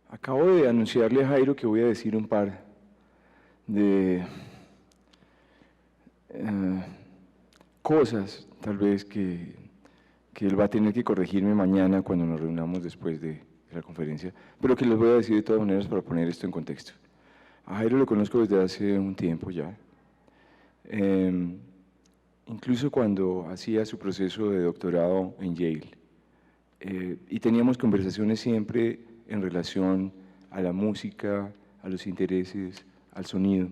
Acabo de anunciarle a Jairo que voy a decir un par de cosas, tal vez, que él va a tener que corregirme mañana cuando nos reunamos después de la conferencia, pero que les voy a decir de todas maneras para poner esto en contexto. A Jairo lo conozco desde hace un tiempo ya. Incluso cuando hacía su proceso de doctorado en Yale. Y teníamos conversaciones siempre en relación a la música, a los intereses, al sonido.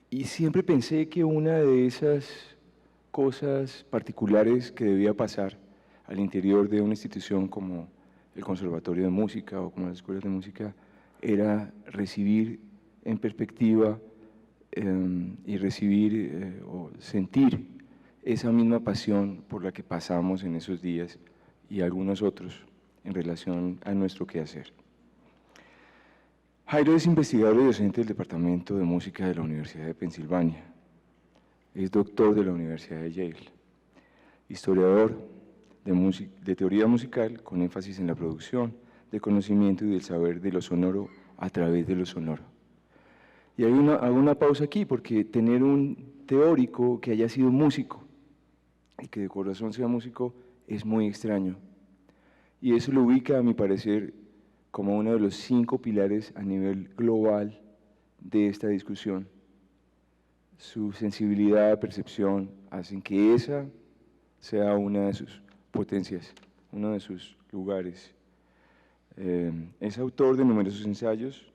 Y siempre pensé que una de esas cosas particulares que debía pasar al interior de una institución como el Conservatorio de Música o como las escuelas de música era recibir en perspectiva y recibir o sentir esa misma pasión por la que pasamos en esos días y algunos otros en relación a nuestro quehacer. Jairo es investigador y docente del Departamento de Música de la Universidad de Pensilvania. Es doctor de la Universidad de Yale. Historiador de teoría musical con énfasis en la producción, de conocimiento y del saber de lo sonoro a través de lo sonoro. Y hago una pausa aquí porque tener un teórico que haya sido músico y que de corazón sea músico es muy extraño. Y eso lo ubica, a mi parecer, como uno de los 5 pilares a nivel global de esta discusión. Su sensibilidad, percepción, hacen que esa sea una de sus potencias, uno de sus lugares. Es autor de numerosos ensayos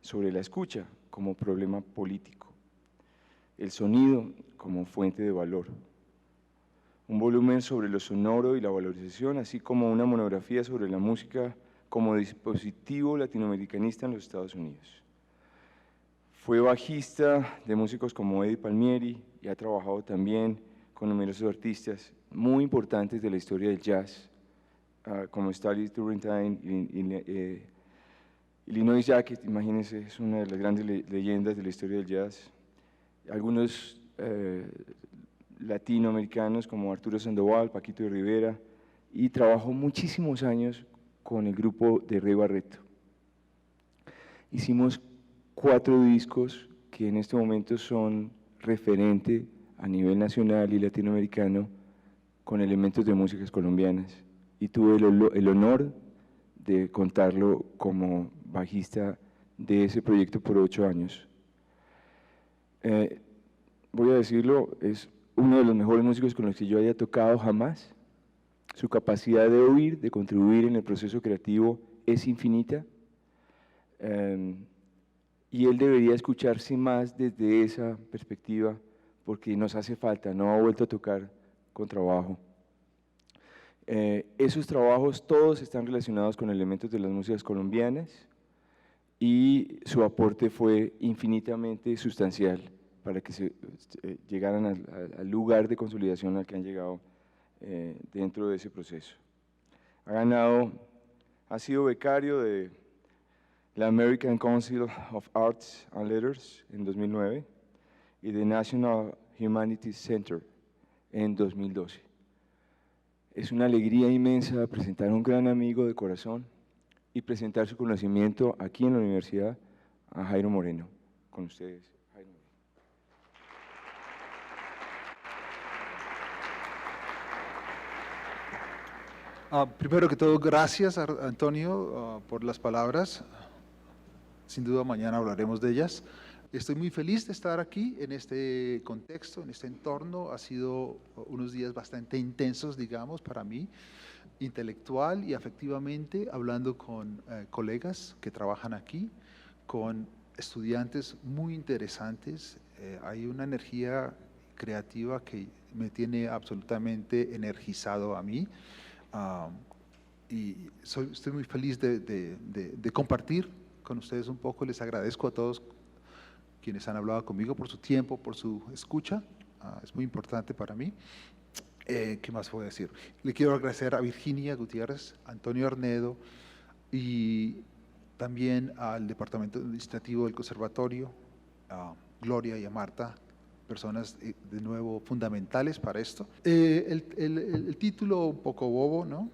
sobre la escucha como problema político, el sonido como fuente de valor, un volumen sobre lo sonoro y la valorización, así como una monografía sobre la música como dispositivo latinoamericanista en los Estados Unidos. Fue bajista de músicos como Eddie Palmieri y ha trabajado también con numerosos artistas muy importantes de la historia del jazz, como Stanley Turrentine, Illinois Jacquet, imagínense, es una de las grandes leyendas de la historia del jazz. Algunos latinoamericanos como Arturo Sandoval, Paquito de Rivera, y trabajó muchísimos años con el grupo de Rey Barreto. Hicimos 4 discos que en este momento son referente a nivel nacional y latinoamericano con elementos de músicas colombianas, y tuve el honor de contarlo como bajista de ese proyecto por 8 años. Voy a decirlo, es uno de los mejores músicos con los que yo haya tocado jamás. Su capacidad de oír, de contribuir en el proceso creativo es infinita, y él debería escucharse más desde esa perspectiva porque nos hace falta, no ha vuelto a tocar con trabajo. Esos trabajos todos están relacionados con elementos de las músicas colombianas y su aporte fue infinitamente sustancial para que llegaran al lugar de consolidación al que han llegado dentro de ese proceso. Ha sido becario de la American Council of Arts and Letters en 2009 y de National Humanities Center en 2012. Es una alegría inmensa presentar a un gran amigo de corazón y presentar su conocimiento aquí en la universidad a Jairo Moreno. Con ustedes, Jairo. Primero que todo, gracias Antonio por las palabras. Sin duda mañana hablaremos de ellas. Estoy muy feliz de estar aquí en este contexto, en este entorno. Ha sido unos días bastante intensos, digamos, para mí, intelectual y afectivamente, hablando con colegas que trabajan aquí, con estudiantes muy interesantes. Hay una energía creativa que me tiene absolutamente energizado a mí. Y estoy muy feliz de compartir con ustedes un poco. Les agradezco a todos quienes han hablado conmigo por su tiempo, por su escucha. Es muy importante para mí. ¿Qué más puedo decir? Le quiero agradecer a Virginia Gutiérrez, a Antonio Arnedo y también al Departamento Administrativo del Conservatorio, a Gloria y a Marta, personas de nuevo fundamentales para esto. El título un poco bobo, ¿no?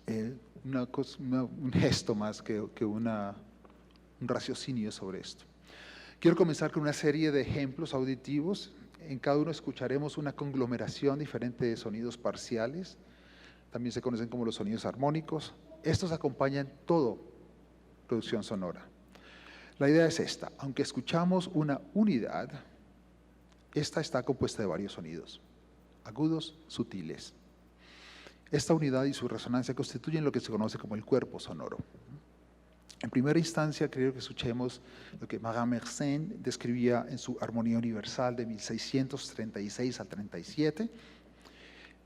un gesto más que un raciocinio sobre esto. Quiero comenzar con una serie de ejemplos auditivos. En cada uno escucharemos una conglomeración diferente de sonidos parciales, también se conocen como los sonidos armónicos. Estos acompañan toda producción sonora. La idea es esta: aunque escuchamos una unidad, esta está compuesta de varios sonidos, agudos, sutiles. Esta unidad y su resonancia constituyen lo que se conoce como el cuerpo sonoro. En primera instancia, creo que escuchemos lo que Marin Mersenne describía en su Armonía Universal de 1636 al 37.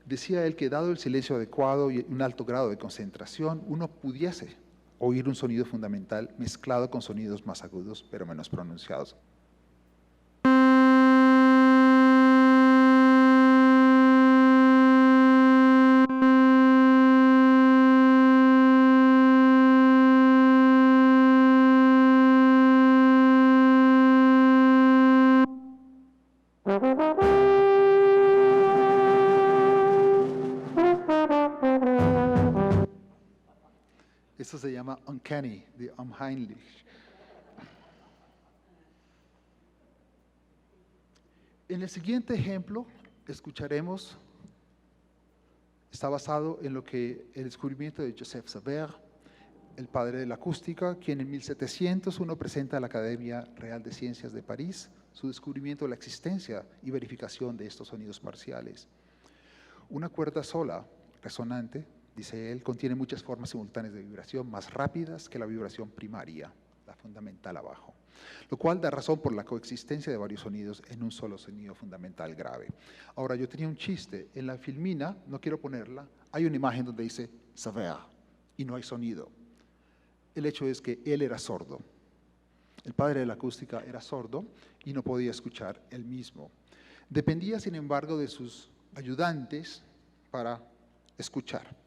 Decía él que dado el silencio adecuado y un alto grado de concentración, uno pudiese oír un sonido fundamental mezclado con sonidos más agudos pero menos pronunciados. Esto se llama uncanny, de unheimlich. En el siguiente ejemplo, escucharemos, está basado en lo que el descubrimiento de Joseph Savert, el padre de la acústica, quien en 1701 presenta a la Academia Real de Ciencias de París su descubrimiento de la existencia y verificación de estos sonidos parciales. Una cuerda sola, resonante, dice él, contiene muchas formas simultáneas de vibración más rápidas que la vibración primaria, la fundamental abajo, lo cual da razón por la coexistencia de varios sonidos en un solo sonido fundamental grave. Ahora, yo tenía un chiste, en la filmina, no quiero ponerla, hay una imagen donde dice Savert y no hay sonido. El hecho es que él era sordo. El padre de la acústica era sordo y no podía escuchar él mismo. Dependía, sin embargo, de sus ayudantes para escuchar.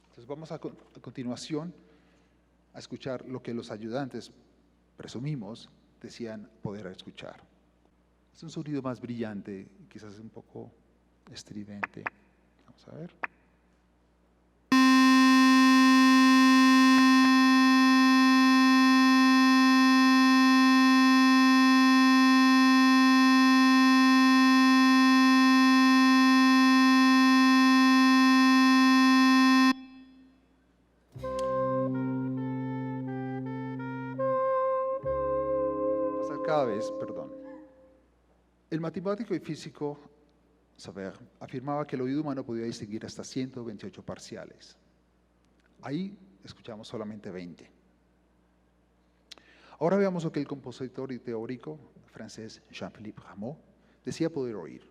Entonces vamos a continuación a escuchar lo que los ayudantes, presumimos, decían poder escuchar. Es un sonido más brillante, quizás un poco estridente. Vamos a ver. El matemático y físico Savert afirmaba que el oído humano podía distinguir hasta 128 parciales. Ahí escuchamos solamente 20. Ahora veamos lo que el compositor y teórico francés Jean-Philippe Rameau decía poder oír.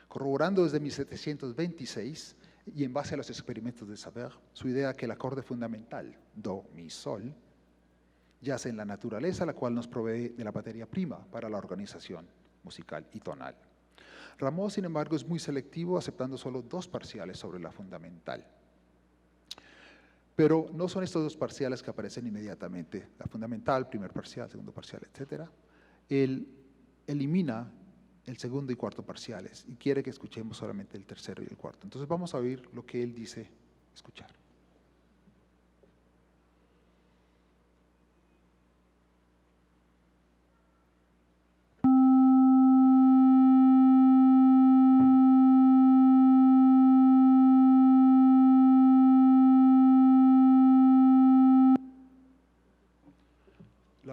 Corroborando desde 1726 y en base a los experimentos de Savert, su idea que el acorde fundamental, do, mi, sol, yace en la naturaleza, la cual nos provee de la materia prima para la organización musical y tonal. Rameau, sin embargo, es muy selectivo, aceptando solo 2 parciales sobre la fundamental. Pero no son estos 2 parciales que aparecen inmediatamente. La fundamental, primer parcial, segundo parcial, etc. Él elimina el segundo y cuarto parciales y quiere que escuchemos solamente el tercero y el cuarto. Entonces vamos a oír lo que él dice escuchar.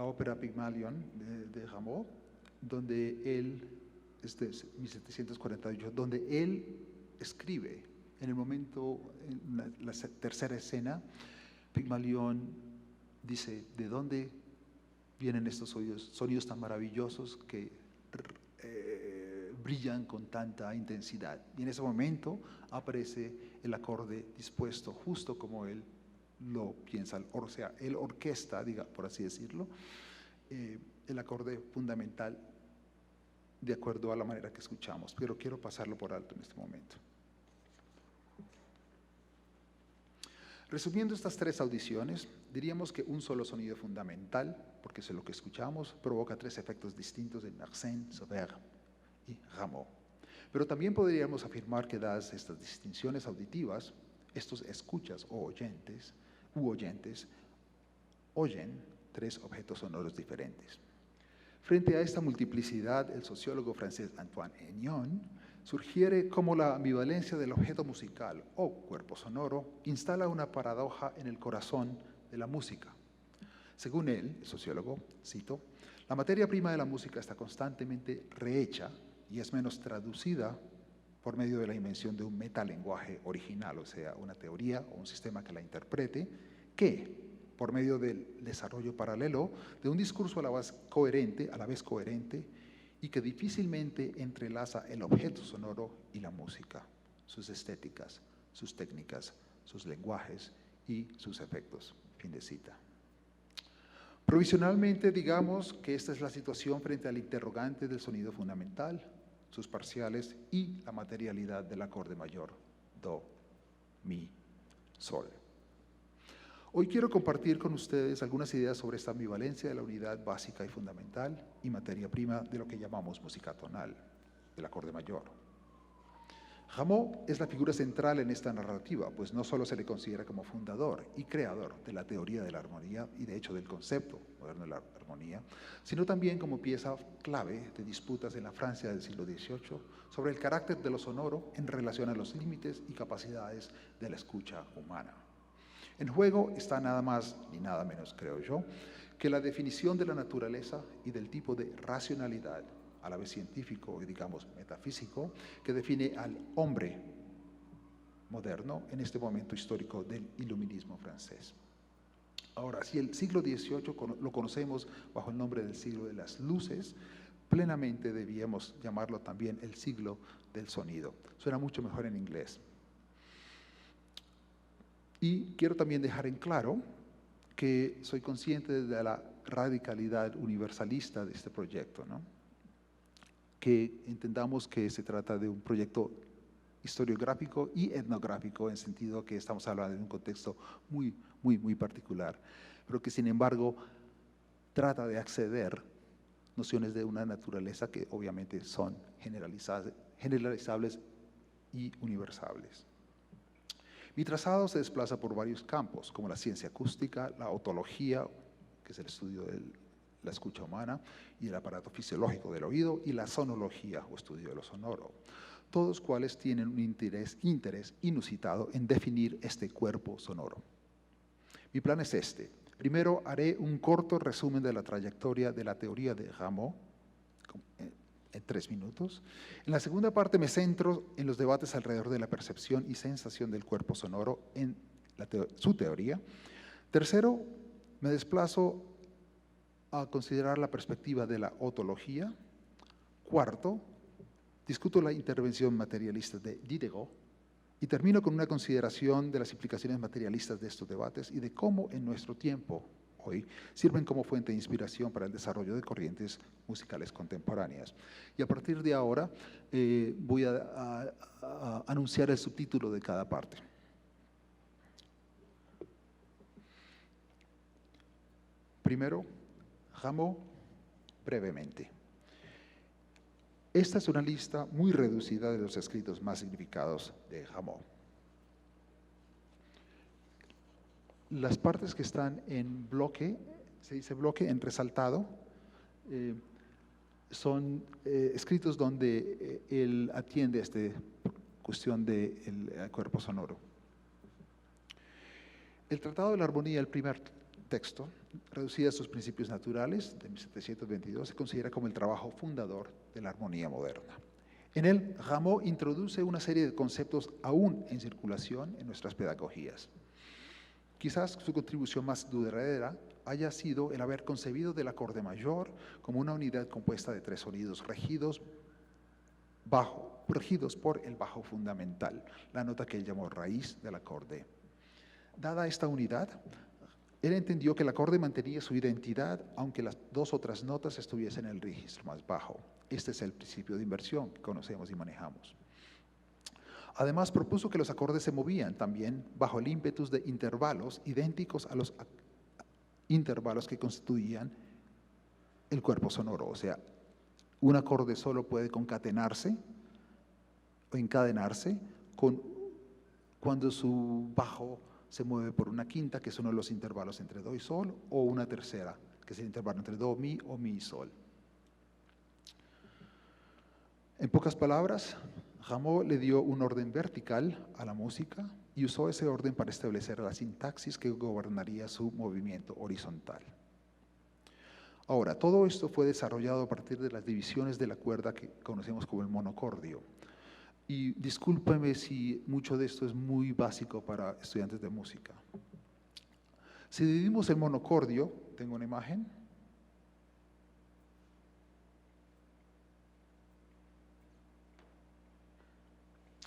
Ópera Pygmalion de Rameau, donde él, este es 1748, donde él escribe en el momento, en la tercera escena, Pygmalion dice, ¿de dónde vienen estos sonidos tan maravillosos que brillan con tanta intensidad? Y en ese momento aparece el acorde dispuesto justo como él lo piensa, o sea, él orquesta, diga, por así decirlo, el acorde fundamental de acuerdo a la manera que escuchamos, pero quiero pasarlo por alto en este momento. Resumiendo estas 3 audiciones, diríamos que un solo sonido fundamental, porque es lo que escuchamos, provoca 3 efectos distintos de Mersenne, Savert y Rameau. Pero también podríamos afirmar que dadas estas distinciones auditivas, Estos escuchas o oyentes oyen 3 objetos sonoros diferentes. Frente a esta multiplicidad, el sociólogo francés Antoine Aignon sugiere cómo la ambivalencia del objeto musical o cuerpo sonoro instala una paradoja en el corazón de la música. Según él, el sociólogo, cito, la materia prima de la música está constantemente rehecha y es menos traducida por medio de la invención de un metalenguaje original, o sea, una teoría o un sistema que la interprete, que por medio del desarrollo paralelo de un discurso a la vez coherente y que difícilmente entrelaza el objeto sonoro y la música, sus estéticas, sus técnicas, sus lenguajes y sus efectos. Fin de cita. Provisionalmente, digamos que esta es la situación frente al interrogante del sonido fundamental, sus parciales y la materialidad del acorde mayor, do, mi, sol. Hoy quiero compartir con ustedes algunas ideas sobre esta ambivalencia de la unidad básica y fundamental y materia prima de lo que llamamos música tonal, del acorde mayor. Rameau es la figura central en esta narrativa, pues no solo se le considera como fundador y creador de la teoría de la armonía y de hecho del concepto moderno de la armonía, sino también como pieza clave de disputas en la Francia del siglo XVIII sobre el carácter de lo sonoro en relación a los límites y capacidades de la escucha humana. En juego está nada más ni nada menos, creo yo, que la definición de la naturaleza y del tipo de racionalidad, a la vez científico y digamos metafísico, que define al hombre moderno en este momento histórico del iluminismo francés. Ahora, si el siglo XVIII lo conocemos bajo el nombre del siglo de las luces, plenamente debíamos llamarlo también el siglo del sonido. Suena mucho mejor en inglés. Y quiero también dejar en claro que soy consciente de la radicalidad universalista de este proyecto, ¿no? Que entendamos que se trata de un proyecto historiográfico y etnográfico, en sentido que estamos hablando de un contexto muy particular, pero que sin embargo trata de acceder nociones de una naturaleza que obviamente son generalizables y universables. Mi trazado se desplaza por varios campos, como la ciencia acústica, la otología, que es el estudio de la escucha humana y el aparato fisiológico del oído, y la sonología o estudio de lo sonoro, todos cuales tienen un interés inusitado en definir este cuerpo sonoro. Mi plan es este. Primero haré un corto resumen de la trayectoria de la teoría de Rameau, en 3 minutos. En la segunda parte me centro en los debates alrededor de la percepción y sensación del cuerpo sonoro en su teoría. Tercero, me desplazo a considerar la perspectiva de la otología. Cuarto, discuto la intervención materialista de Diderot y termino con una consideración de las implicaciones materialistas de estos debates y de cómo en nuestro tiempo hoy sirven como fuente de inspiración para el desarrollo de corrientes musicales contemporáneas. Y a partir de ahora voy a anunciar el subtítulo de cada parte. Primero, Rameau, brevemente. Esta es una lista muy reducida de los escritos más significados de Rameau. Las partes que están en bloque, se dice bloque en resaltado, son escritos donde él atiende a esta cuestión del cuerpo sonoro. El Tratado de la Armonía, el primer texto, reducido a sus principios naturales, de 1722, se considera como el trabajo fundador de la armonía moderna. En él, Rameau introduce una serie de conceptos aún en circulación en nuestras pedagogías. Quizás su contribución más duradera haya sido el haber concebido del acorde mayor como una unidad compuesta de 3 sonidos regidos por el bajo fundamental, la nota que él llamó raíz del acorde. Dada esta unidad, él entendió que el acorde mantenía su identidad aunque las 2 otras notas estuviesen en el registro más bajo. Este es el principio de inversión que conocemos y manejamos. Además, propuso que los acordes se movían también bajo el ímpetus de intervalos idénticos a los intervalos que constituían el cuerpo sonoro. O sea, un acorde solo puede concatenarse o encadenarse cuando su bajo se mueve por una quinta, que es uno de los intervalos entre do y sol, o una tercera, que es el intervalo entre do, mi o mi y sol. En pocas palabras, Rameau le dio un orden vertical a la música y usó ese orden para establecer la sintaxis que gobernaría su movimiento horizontal. Ahora, todo esto fue desarrollado a partir de las divisiones de la cuerda que conocemos como el monocordio. Y discúlpeme si mucho de esto es muy básico para estudiantes de música. Si dividimos el monocordio, tengo una imagen.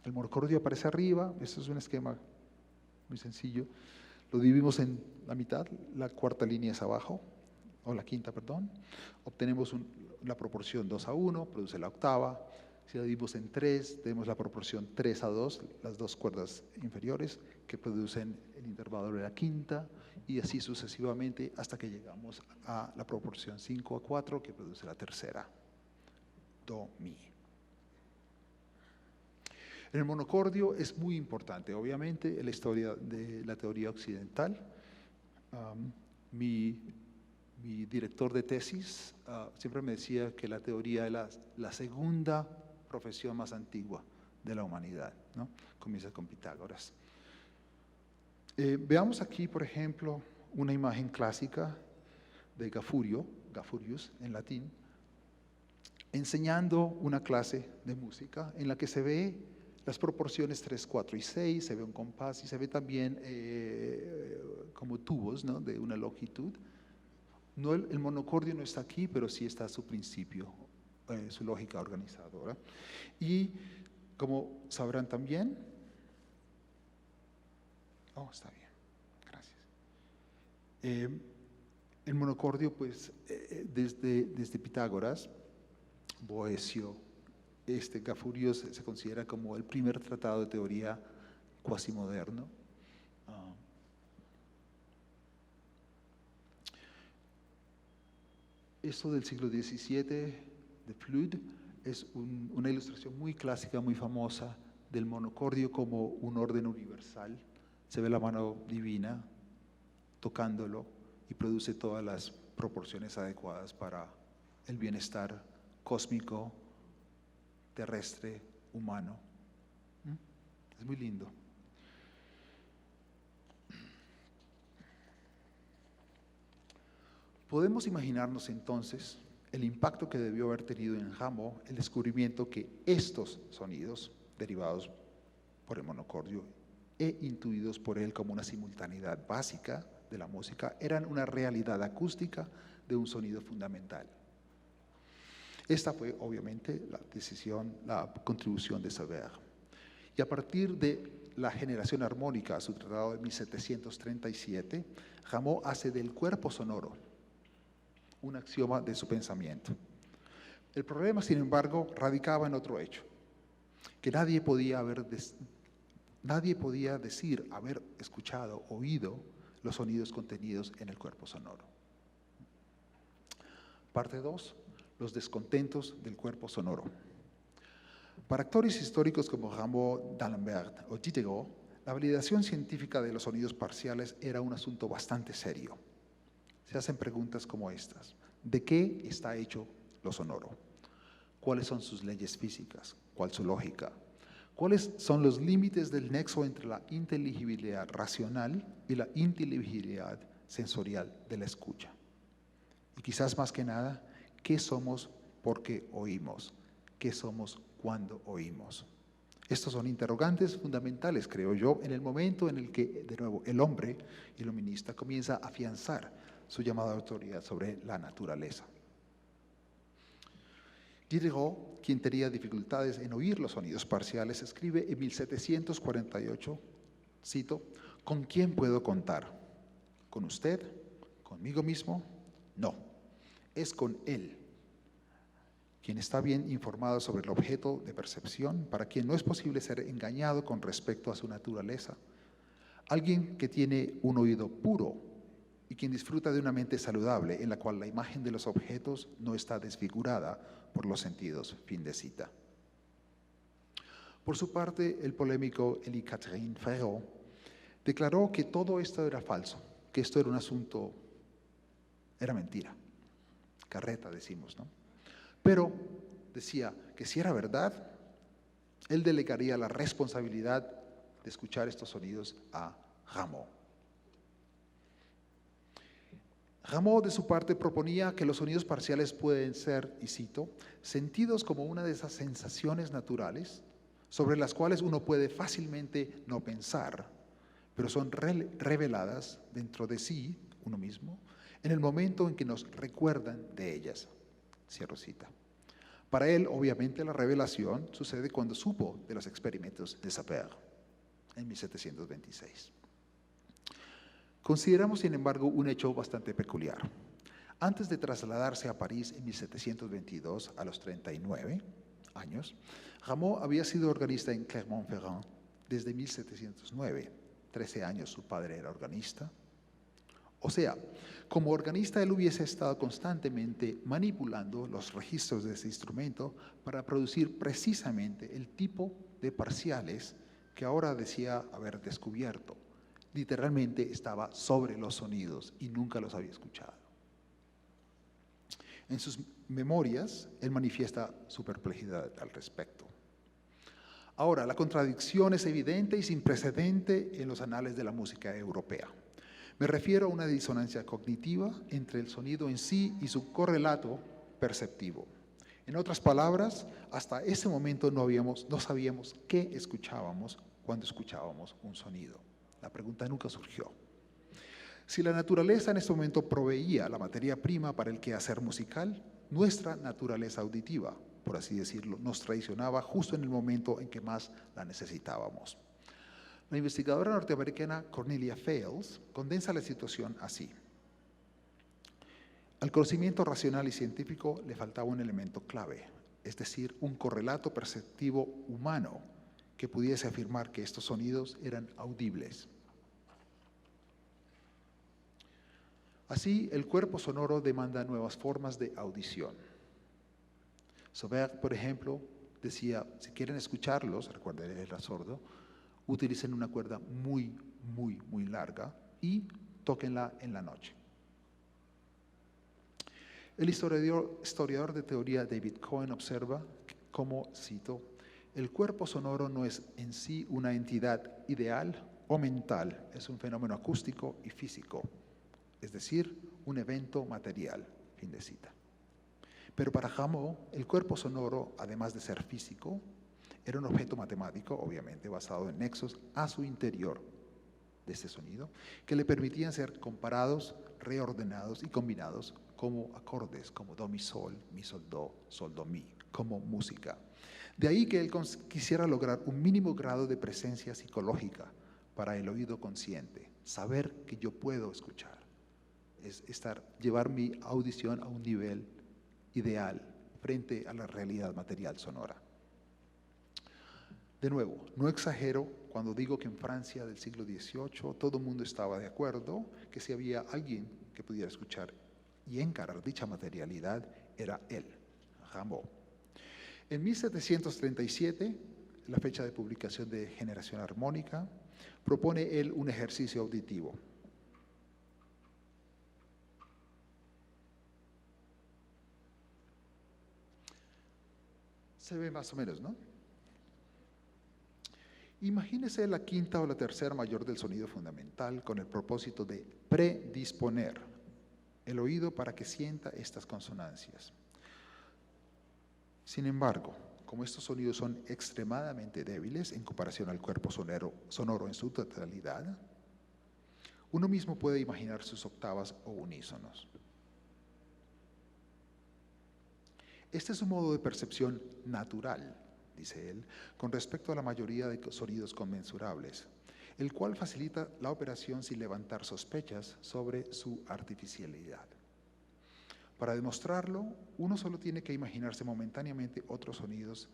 El monocordio aparece arriba, este es un esquema muy sencillo. Lo dividimos en la mitad, la cuarta línea es abajo, o la quinta, perdón. Obtenemos la proporción 2:1, produce la octava. Si la dividimos en 3, tenemos la proporción 3:2, las dos cuerdas inferiores que producen el intervalo de la quinta, y así sucesivamente hasta que llegamos a la proporción 5:4 que produce la tercera, do, mi. El monocordio es muy importante, obviamente, en la historia de la teoría occidental. Mi director de tesis siempre me decía que la teoría es la segunda profesión más antigua de la humanidad, ¿no? Comienza con Pitágoras. Veamos aquí, por ejemplo, una imagen clásica de Gafurius en latín, enseñando una clase de música en la que se ve las proporciones 3, 4 y 6, se ve un compás y se ve también como tubos, ¿no?, de una longitud. No, el monocordio no está aquí, pero sí está su principio, su lógica organizadora. Y como sabrán también, está bien, gracias. El monocordio, pues, desde Pitágoras, Boecio, Gafurius se considera como el primer tratado de teoría cuasi moderno. Esto del siglo XVII, de Flud, es una ilustración muy clásica, muy famosa, del monocordio como un orden universal. Se ve la mano divina tocándolo y produce todas las proporciones adecuadas para el bienestar cósmico, terrestre, humano. Es muy lindo. Podemos imaginarnos entonces el impacto que debió haber tenido en Rameau el descubrimiento que estos sonidos, derivados por el monocordio e intuidos por él como una simultaneidad básica de la música, eran una realidad acústica de un sonido fundamental. Esta fue, obviamente, la contribución de Sauveur. Y a partir de la generación armónica, su tratado de 1737, Rameau hace del cuerpo sonoro un axioma de su pensamiento. El problema, sin embargo, radicaba en otro hecho, que nadie podía decir haber escuchado, oído los sonidos contenidos en el cuerpo sonoro. Parte 2. Los descontentos del cuerpo sonoro. Para actores históricos como Rameau, D'Alembert o Diderot, la validación científica de los sonidos parciales era un asunto bastante serio. Se hacen preguntas como estas: ¿de qué está hecho lo sonoro? ¿Cuáles son sus leyes físicas? ¿Cuál su lógica? ¿Cuáles son los límites del nexo entre la inteligibilidad racional y la inteligibilidad sensorial de la escucha? Y quizás más que nada, ¿qué somos porque oímos? ¿Qué somos cuando oímos? Estos son interrogantes fundamentales, creo yo, en el momento en el que, de nuevo, el hombre iluminista comienza a afianzar su llamada autoridad sobre la naturaleza. Diderot, quien tenía dificultades en oír los sonidos parciales, escribe en 1748, cito: ¿con quién puedo contar? ¿Con usted? ¿Conmigo mismo? No, es con él, quien está bien informado sobre el objeto de percepción, para quien no es posible ser engañado con respecto a su naturaleza. Alguien que tiene un oído puro y quien disfruta de una mente saludable en la cual la imagen de los objetos no está desfigurada por los sentidos. Fin de cita. Por su parte, el polémico Élie Catherine Ferraud declaró que todo esto era falso, que esto era un asunto, era mentira. Carreta, decimos, ¿no? Pero decía que si era verdad, él delegaría la responsabilidad de escuchar estos sonidos a Rameau. Rameau, de su parte, proponía que los sonidos parciales pueden ser, y cito, sentidos como una de esas sensaciones naturales sobre las cuales uno puede fácilmente no pensar, pero son reveladas dentro de sí, uno mismo, en el momento en que nos recuerdan de ellas. Cierro cita. Para él, obviamente, la revelación sucede cuando supo de los experimentos de Sapir en 1726. Consideramos, sin embargo, un hecho bastante peculiar. Antes de trasladarse a París en 1722, a los 39 años, Rameau había sido organista en Clermont-Ferrand desde 1709. 13 años su padre era organista. O sea, como organista él hubiese estado constantemente manipulando los registros de ese instrumento para producir precisamente el tipo de parciales que ahora decía haber descubierto. Literalmente estaba sobre los sonidos y nunca los había escuchado. En sus memorias, él manifiesta su perplejidad al respecto. Ahora, la contradicción es evidente y sin precedente en los anales de la música europea. Me refiero a una disonancia cognitiva entre el sonido en sí y su correlato perceptivo. En otras palabras, hasta ese momento no sabíamos qué escuchábamos cuando escuchábamos un sonido. La pregunta nunca surgió. Si la naturaleza en ese momento proveía la materia prima para el quehacer musical, nuestra naturaleza auditiva, por así decirlo, nos traicionaba justo en el momento en que más la necesitábamos. La investigadora norteamericana Cornelia Fales condensa la situación así. Al conocimiento racional y científico le faltaba un elemento clave, es decir, un correlato perceptivo humano que pudiese afirmar que estos sonidos eran audibles. Así, el cuerpo sonoro demanda nuevas formas de audición. Sauveur, por ejemplo, decía, si quieren escucharlos, recuerden, él era sordo, utilicen una cuerda muy larga y tóquenla en la noche. El historiador de teoría David Cohen observa como, cito, el cuerpo sonoro no es en sí una entidad ideal o mental, es un fenómeno acústico y físico, es decir, un evento material, fin de cita. Pero para Rameau, el cuerpo sonoro, además de ser físico, era un objeto matemático, obviamente basado en nexos a su interior de este sonido, que le permitían ser comparados, reordenados y combinados como acordes, como do, mi, sol do, mi, como música. De ahí que él quisiera lograr un mínimo grado de presencia psicológica para el oído consciente, saber que yo puedo escuchar, es llevar mi audición a un nivel ideal frente a la realidad material sonora. De nuevo, no exagero cuando digo que en Francia del siglo XVIII todo el mundo estaba de acuerdo que si había alguien que pudiera escuchar y encarar dicha materialidad, era él, Rameau. En 1737, la fecha de publicación de Generación Armónica, propone él un ejercicio auditivo. Se ve más o menos, ¿no? Imagínese la quinta o la tercera mayor del sonido fundamental con el propósito de predisponer el oído para que sienta estas consonancias. Sin embargo, como estos sonidos son extremadamente débiles en comparación al cuerpo sonoro en su totalidad, uno mismo puede imaginar sus octavas o unísonos. Este es un modo de percepción natural, dice él, con respecto a la mayoría de sonidos conmensurables, el cual facilita la operación sin levantar sospechas sobre su artificialidad. Para demostrarlo, uno solo tiene que imaginarse momentáneamente otros sonidos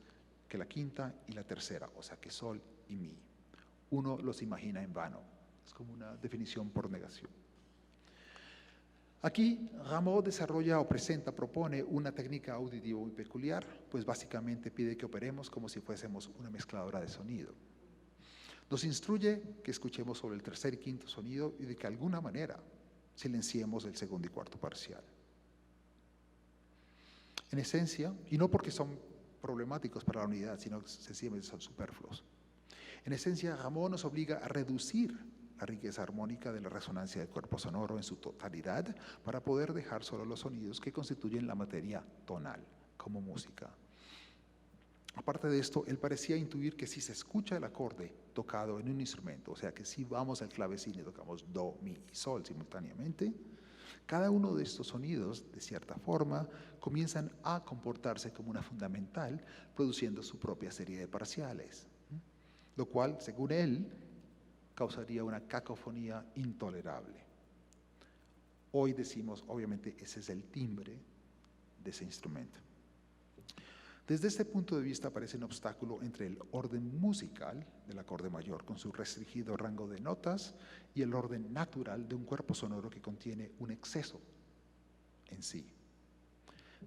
que la quinta y la tercera, o sea que sol y mi. Uno los imagina en vano, es como una definición por negación. Aquí Rameau desarrolla o propone una técnica auditiva muy peculiar, pues básicamente pide que operemos como si fuésemos una mezcladora de sonido. Nos instruye que escuchemos sobre el tercer y quinto sonido y de que alguna manera silenciemos el segundo y cuarto parcial. En esencia, y no porque son problemáticos para la unidad, sino que sencillamente son superfluos. En esencia, Rameau nos obliga a reducir la riqueza armónica de la resonancia del cuerpo sonoro en su totalidad para poder dejar solo los sonidos que constituyen la materia tonal, como música. Aparte de esto, él parecía intuir que si se escucha el acorde tocado en un instrumento, o sea que si vamos al clavecín y tocamos do, mi y sol simultáneamente, cada uno de estos sonidos, de cierta forma, comienzan a comportarse como una fundamental, produciendo su propia serie de parciales, lo cual, según él, causaría una cacofonía intolerable. Hoy decimos, obviamente, ese es el timbre de ese instrumento. Desde este punto de vista aparece un obstáculo entre el orden musical del acorde mayor con su restringido rango de notas y el orden natural de un cuerpo sonoro que contiene un exceso en sí.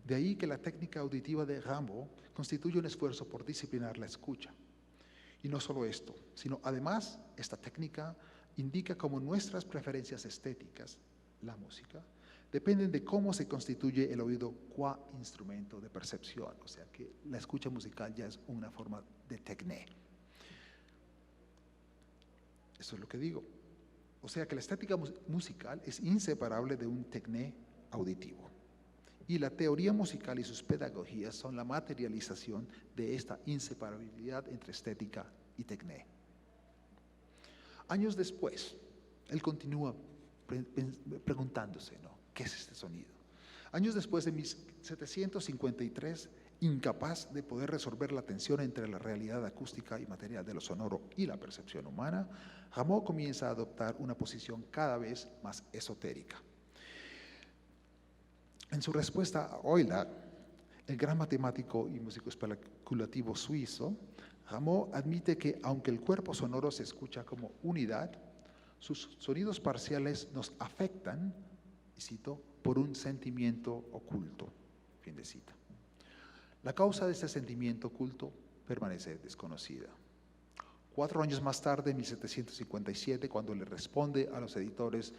De ahí que la técnica auditiva de Rameau constituye un esfuerzo por disciplinar la escucha. Y no solo esto, sino además esta técnica indica cómo nuestras preferencias estéticas, la música, dependen de cómo se constituye el oído qua instrumento de percepción, o sea que la escucha musical ya es una forma de tecné. Eso es lo que digo. O sea que la estética musical es inseparable de un tecné auditivo. Y la teoría musical y sus pedagogías son la materialización de esta inseparabilidad entre estética y tecné. Años después, él continúa preguntándose, ¿no? ¿Qué es este sonido? Años después, en 1753, incapaz de poder resolver la tensión entre la realidad acústica y material de lo sonoro y la percepción humana, Rameau comienza a adoptar una posición cada vez más esotérica. En su respuesta a Euler, el gran matemático y músico especulativo suizo, Rameau admite que aunque el cuerpo sonoro se escucha como unidad, sus sonidos parciales nos afectan, y cito, por un sentimiento oculto. Fin de cita. La causa de este sentimiento oculto permanece desconocida. 4 años más tarde, en 1757, cuando le responde a los editores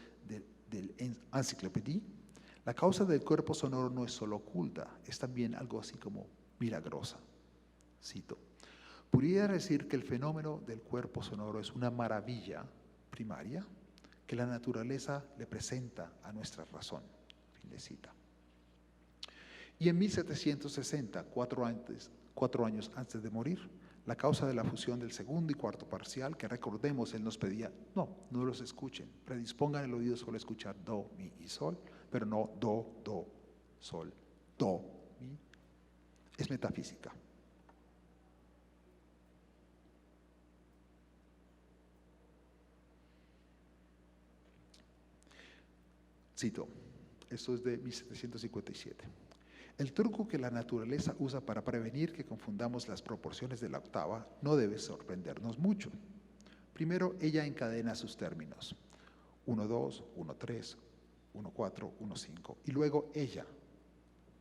del Encyclopédie, la causa del cuerpo sonoro no es solo oculta, es también algo así como milagrosa. Cito, pudiera decir que el fenómeno del cuerpo sonoro es una maravilla primaria que la naturaleza le presenta a nuestra razón. Fin de cita. Y en 1760, 4 años antes de morir, la causa de la fusión del segundo y cuarto parcial, que recordemos, él nos pedía, no los escuchen, predispongan el oído solo a escuchar do, mi y sol, pero no do, sol, do, mi, es metafísica. Cito, esto es de 1757. El truco que la naturaleza usa para prevenir que confundamos las proporciones de la octava no debe sorprendernos mucho. Primero, ella encadena sus términos, 1-2, 1-3, 1-4, 1-5, y luego ella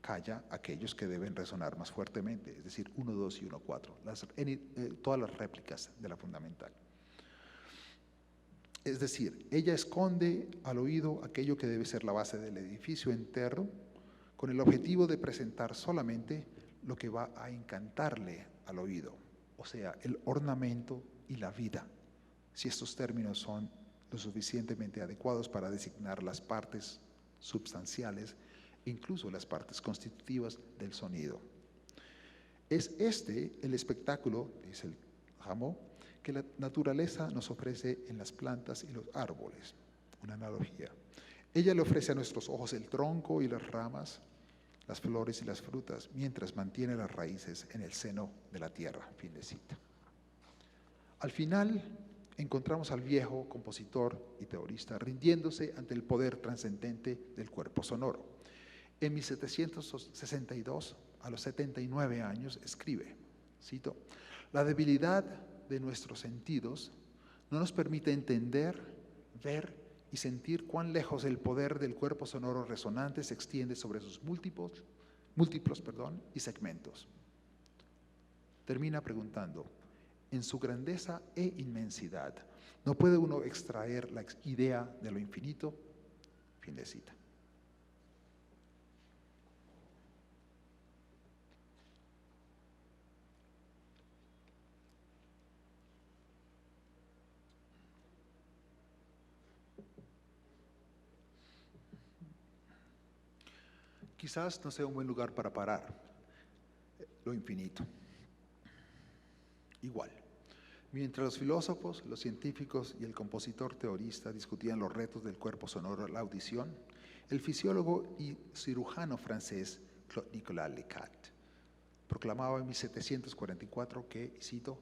calla aquellos que deben resonar más fuertemente, es decir, 1-2 y 1-4, todas las réplicas de la fundamental. Es decir, ella esconde al oído aquello que debe ser la base del edificio entero, con el objetivo de presentar solamente lo que va a encantarle al oído, o sea, el ornamento y la vida, si estos términos son lo suficientemente adecuados para designar las partes substanciales e incluso las partes constitutivas del sonido. Es este el espectáculo, dice el Rameau, que la naturaleza nos ofrece en las plantas y los árboles, una analogía. Ella le ofrece a nuestros ojos el tronco y las ramas, las flores y las frutas, mientras mantiene las raíces en el seno de la tierra. Fin de cita. Al final, encontramos al viejo compositor y teorista rindiéndose ante el poder trascendente del cuerpo sonoro. En 1762, a los 79 años, escribe, cito, la debilidad de nuestros sentidos no nos permite entender, ver y sentir cuán lejos el poder del cuerpo sonoro resonante se extiende sobre sus múltiplos y segmentos. Termina preguntando, en su grandeza e inmensidad, ¿no puede uno extraer la idea de lo infinito? Fin de cita. Quizás no sea un buen lugar para parar lo infinito. Igual, mientras los filósofos, los científicos y el compositor teorista discutían los retos del cuerpo sonoro a la audición, el fisiólogo y cirujano francés Claude Nicolas Lescat proclamaba en 1744 que, y cito,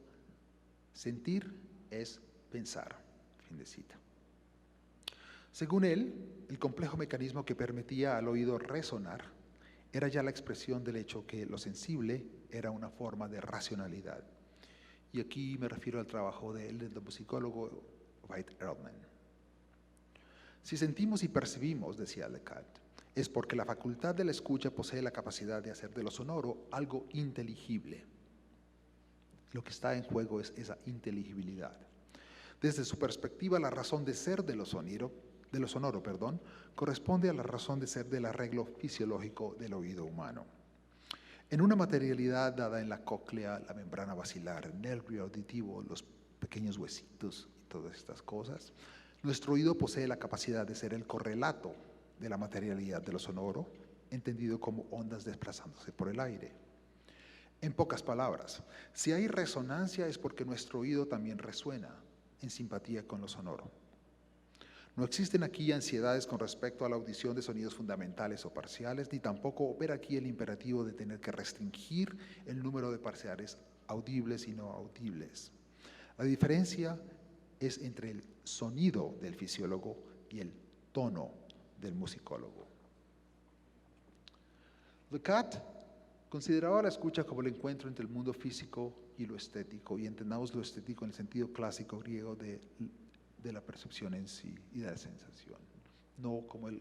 sentir es pensar, fin de cita. Según él, el complejo mecanismo que permitía al oído resonar era ya la expresión del hecho que lo sensible era una forma de racionalidad. Y aquí me refiero al trabajo del musicólogo Veit Ehrman. Si sentimos y percibimos, decía Lescat, es porque la facultad de la escucha posee la capacidad de hacer de lo sonoro algo inteligible. Lo que está en juego es esa inteligibilidad. Desde su perspectiva, la razón de ser de lo sonoro, corresponde a la razón de ser del arreglo fisiológico del oído humano. En una materialidad dada en la cóclea, la membrana basilar, el nervio auditivo, los pequeños huesitos y todas estas cosas, nuestro oído posee la capacidad de ser el correlato de la materialidad de lo sonoro, entendido como ondas desplazándose por el aire. En pocas palabras, si hay resonancia es porque nuestro oído también resuena en simpatía con lo sonoro. No existen aquí ansiedades con respecto a la audición de sonidos fundamentales o parciales, ni tampoco opera aquí el imperativo de tener que restringir el número de parciales audibles y no audibles. La diferencia es entre el sonido del fisiólogo y el tono del musicólogo. Lescat consideraba la escucha como el encuentro entre el mundo físico y lo estético, y entendamos lo estético en el sentido clásico griego de la percepción en sí y de la sensación, no como el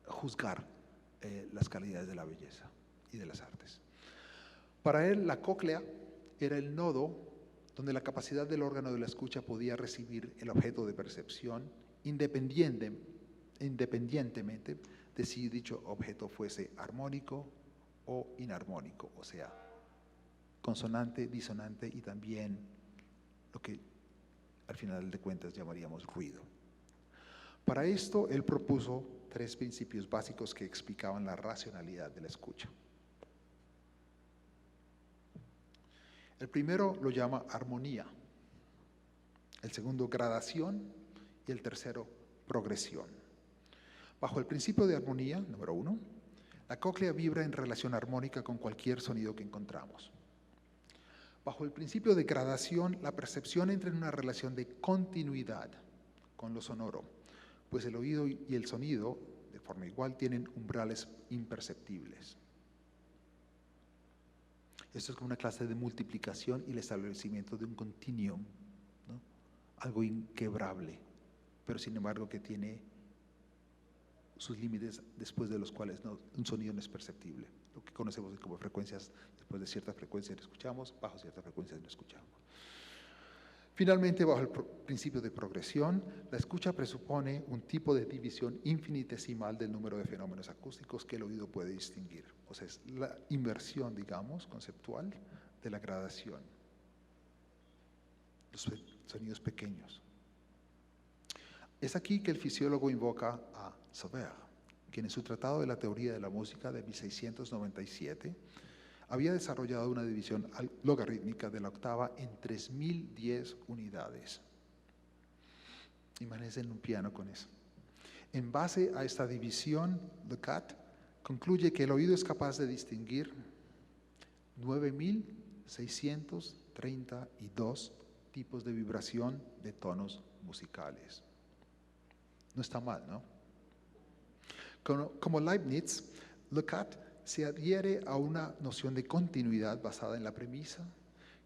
juzgar las calidades de la belleza y de las artes. Para él, la cóclea era el nodo donde la capacidad del órgano de la escucha podía recibir el objeto de percepción independientemente de si dicho objeto fuese armónico o inarmónico, o sea, consonante, disonante y también lo que al final de cuentas llamaríamos ruido. Para esto, él propuso 3 principios básicos que explicaban la racionalidad de la escucha. El primero lo llama armonía, el segundo gradación y el tercero progresión. Bajo el principio de armonía, número 1, la cóclea vibra en relación armónica con cualquier sonido que encontramos. Bajo el principio de gradación, la percepción entra en una relación de continuidad con lo sonoro, pues el oído y el sonido, de forma igual, tienen umbrales imperceptibles. Esto es como una clase de multiplicación y el establecimiento de un continuum, ¿no? Algo inquebrable, pero sin embargo que tiene sus límites después de los cuales un sonido no es perceptible. Lo que conocemos como frecuencias, después de cierta frecuencia lo escuchamos, bajo cierta frecuencia no escuchamos. Finalmente, bajo el principio de progresión, la escucha presupone un tipo de división infinitesimal del número de fenómenos acústicos que el oído puede distinguir. O sea, es la inversión, digamos, conceptual de la gradación. Los sonidos pequeños. Es aquí que el fisiólogo invoca a Sauveur, quien en su Tratado de la Teoría de la Música de 1697 había desarrollado una división logarítmica de la octava en 3010 unidades. Imagínense en un piano con eso. En base a esta división, Lescat concluye que el oído es capaz de distinguir 9632 tipos de vibración de tonos musicales. No está mal, ¿no? Como Leibniz, Lescat se adhiere a una noción de continuidad basada en la premisa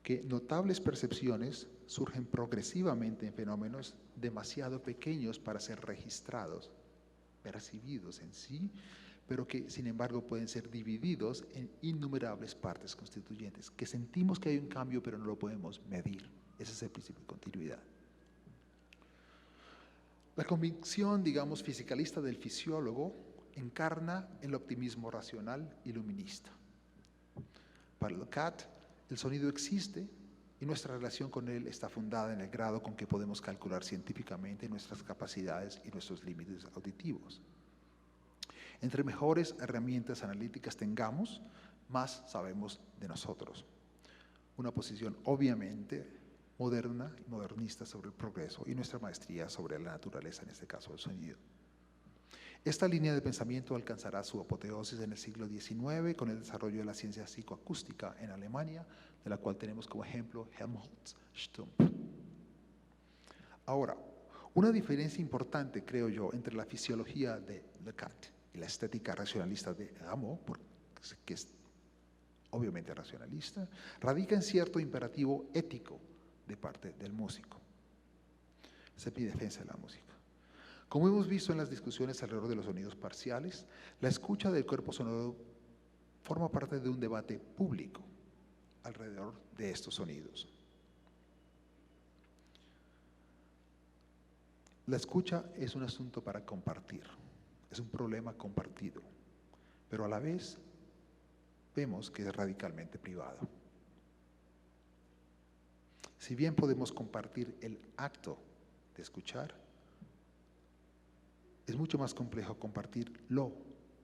que notables percepciones surgen progresivamente en fenómenos demasiado pequeños para ser registrados, percibidos en sí, pero que sin embargo pueden ser divididos en innumerables partes constituyentes, que sentimos que hay un cambio pero no lo podemos medir. Ese es el principio de continuidad. La convicción, digamos, fisicalista del fisiólogo encarna el optimismo racional iluminista. Para LeCat, el sonido existe y nuestra relación con él está fundada en el grado con que podemos calcular científicamente nuestras capacidades y nuestros límites auditivos. Entre mejores herramientas analíticas tengamos, más sabemos de nosotros. Una posición obviamente moderna y modernista sobre el progreso y nuestra maestría sobre la naturaleza, en este caso el sonido. Esta línea de pensamiento alcanzará su apoteosis en el siglo XIX con el desarrollo de la ciencia psicoacústica en Alemania, de la cual tenemos como ejemplo Helmholtz Stumpf. Ahora, una diferencia importante, creo yo, entre la fisiología de LeCat y la estética racionalista de Rameau, que es obviamente racionalista, radica en cierto imperativo ético de parte del músico. Esa es mi defensa de la música. Como hemos visto en las discusiones alrededor de los sonidos parciales, la escucha del cuerpo sonoro forma parte de un debate público alrededor de estos sonidos. La escucha es un asunto para compartir, es un problema compartido, pero a la vez vemos que es radicalmente privado. Si bien podemos compartir el acto de escuchar, es mucho más complejo compartir lo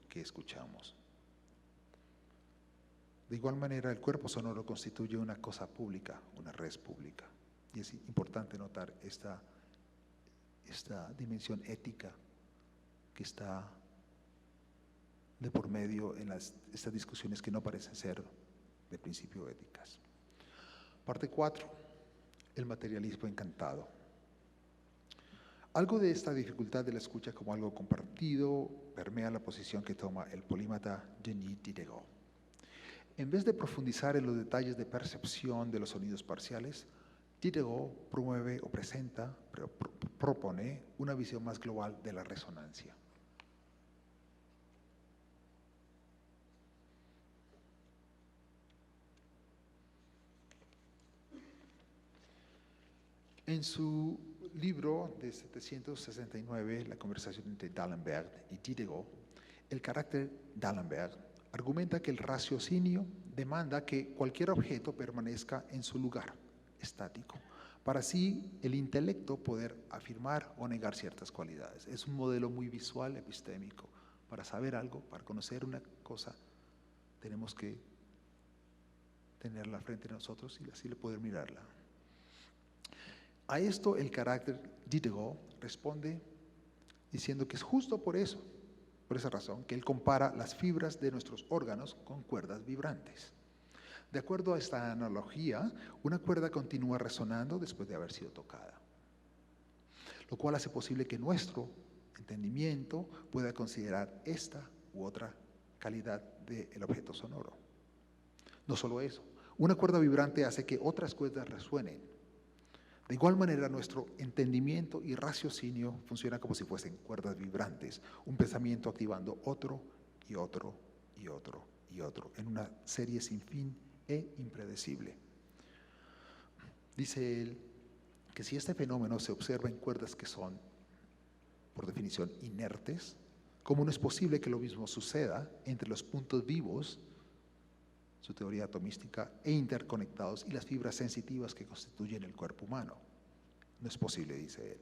que escuchamos. De igual manera, el cuerpo sonoro constituye una cosa pública, una res pública. Y es importante notar esta dimensión ética que está de por medio en estas discusiones que no parecen ser de principio éticas. Parte 4. El materialismo encantado. Algo de esta dificultad de la escucha como algo compartido permea la posición que toma el polímata Denis Diderot. En vez de profundizar en los detalles de percepción de los sonidos parciales, Diderot promueve o propone una visión más global de la resonancia. En su libro de 769, La conversación entre D'Alembert y Diderot, el carácter D'Alembert argumenta que el raciocinio demanda que cualquier objeto permanezca en su lugar, estático, para así el intelecto poder afirmar o negar ciertas cualidades. Es un modelo muy visual, epistémico. Para saber algo, para conocer una cosa, tenemos que tenerla frente a nosotros y así poder mirarla. A esto el carácter Diderot responde diciendo que es justo por eso, por esa razón, que él compara las fibras de nuestros órganos con cuerdas vibrantes. De acuerdo a esta analogía, una cuerda continúa resonando después de haber sido tocada, lo cual hace posible que nuestro entendimiento pueda considerar esta u otra calidad del objeto sonoro. No solo eso, una cuerda vibrante hace que otras cuerdas resuenen. De igual manera, nuestro entendimiento y raciocinio funcionan como si fuesen cuerdas vibrantes, un pensamiento activando otro y otro y otro y otro, en una serie sin fin e impredecible. Dice él que si este fenómeno se observa en cuerdas que son, por definición, inertes, ¿cómo no es posible que lo mismo suceda entre los puntos vivos, su teoría atomística, e interconectados y las fibras sensitivas que constituyen el cuerpo humano? No es posible, dice él.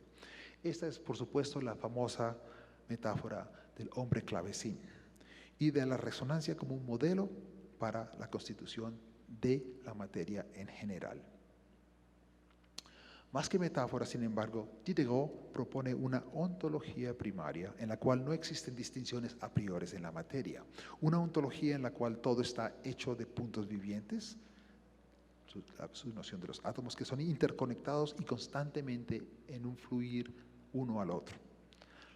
Esta es, por supuesto, la famosa metáfora del hombre clavecín y de la resonancia como un modelo para la constitución de la materia en general. Más que metáfora, sin embargo, Diderot propone una ontología primaria en la cual no existen distinciones a priori en la materia, una ontología en la cual todo está hecho de puntos vivientes, su noción de los átomos que son interconectados y constantemente en un fluir uno al otro.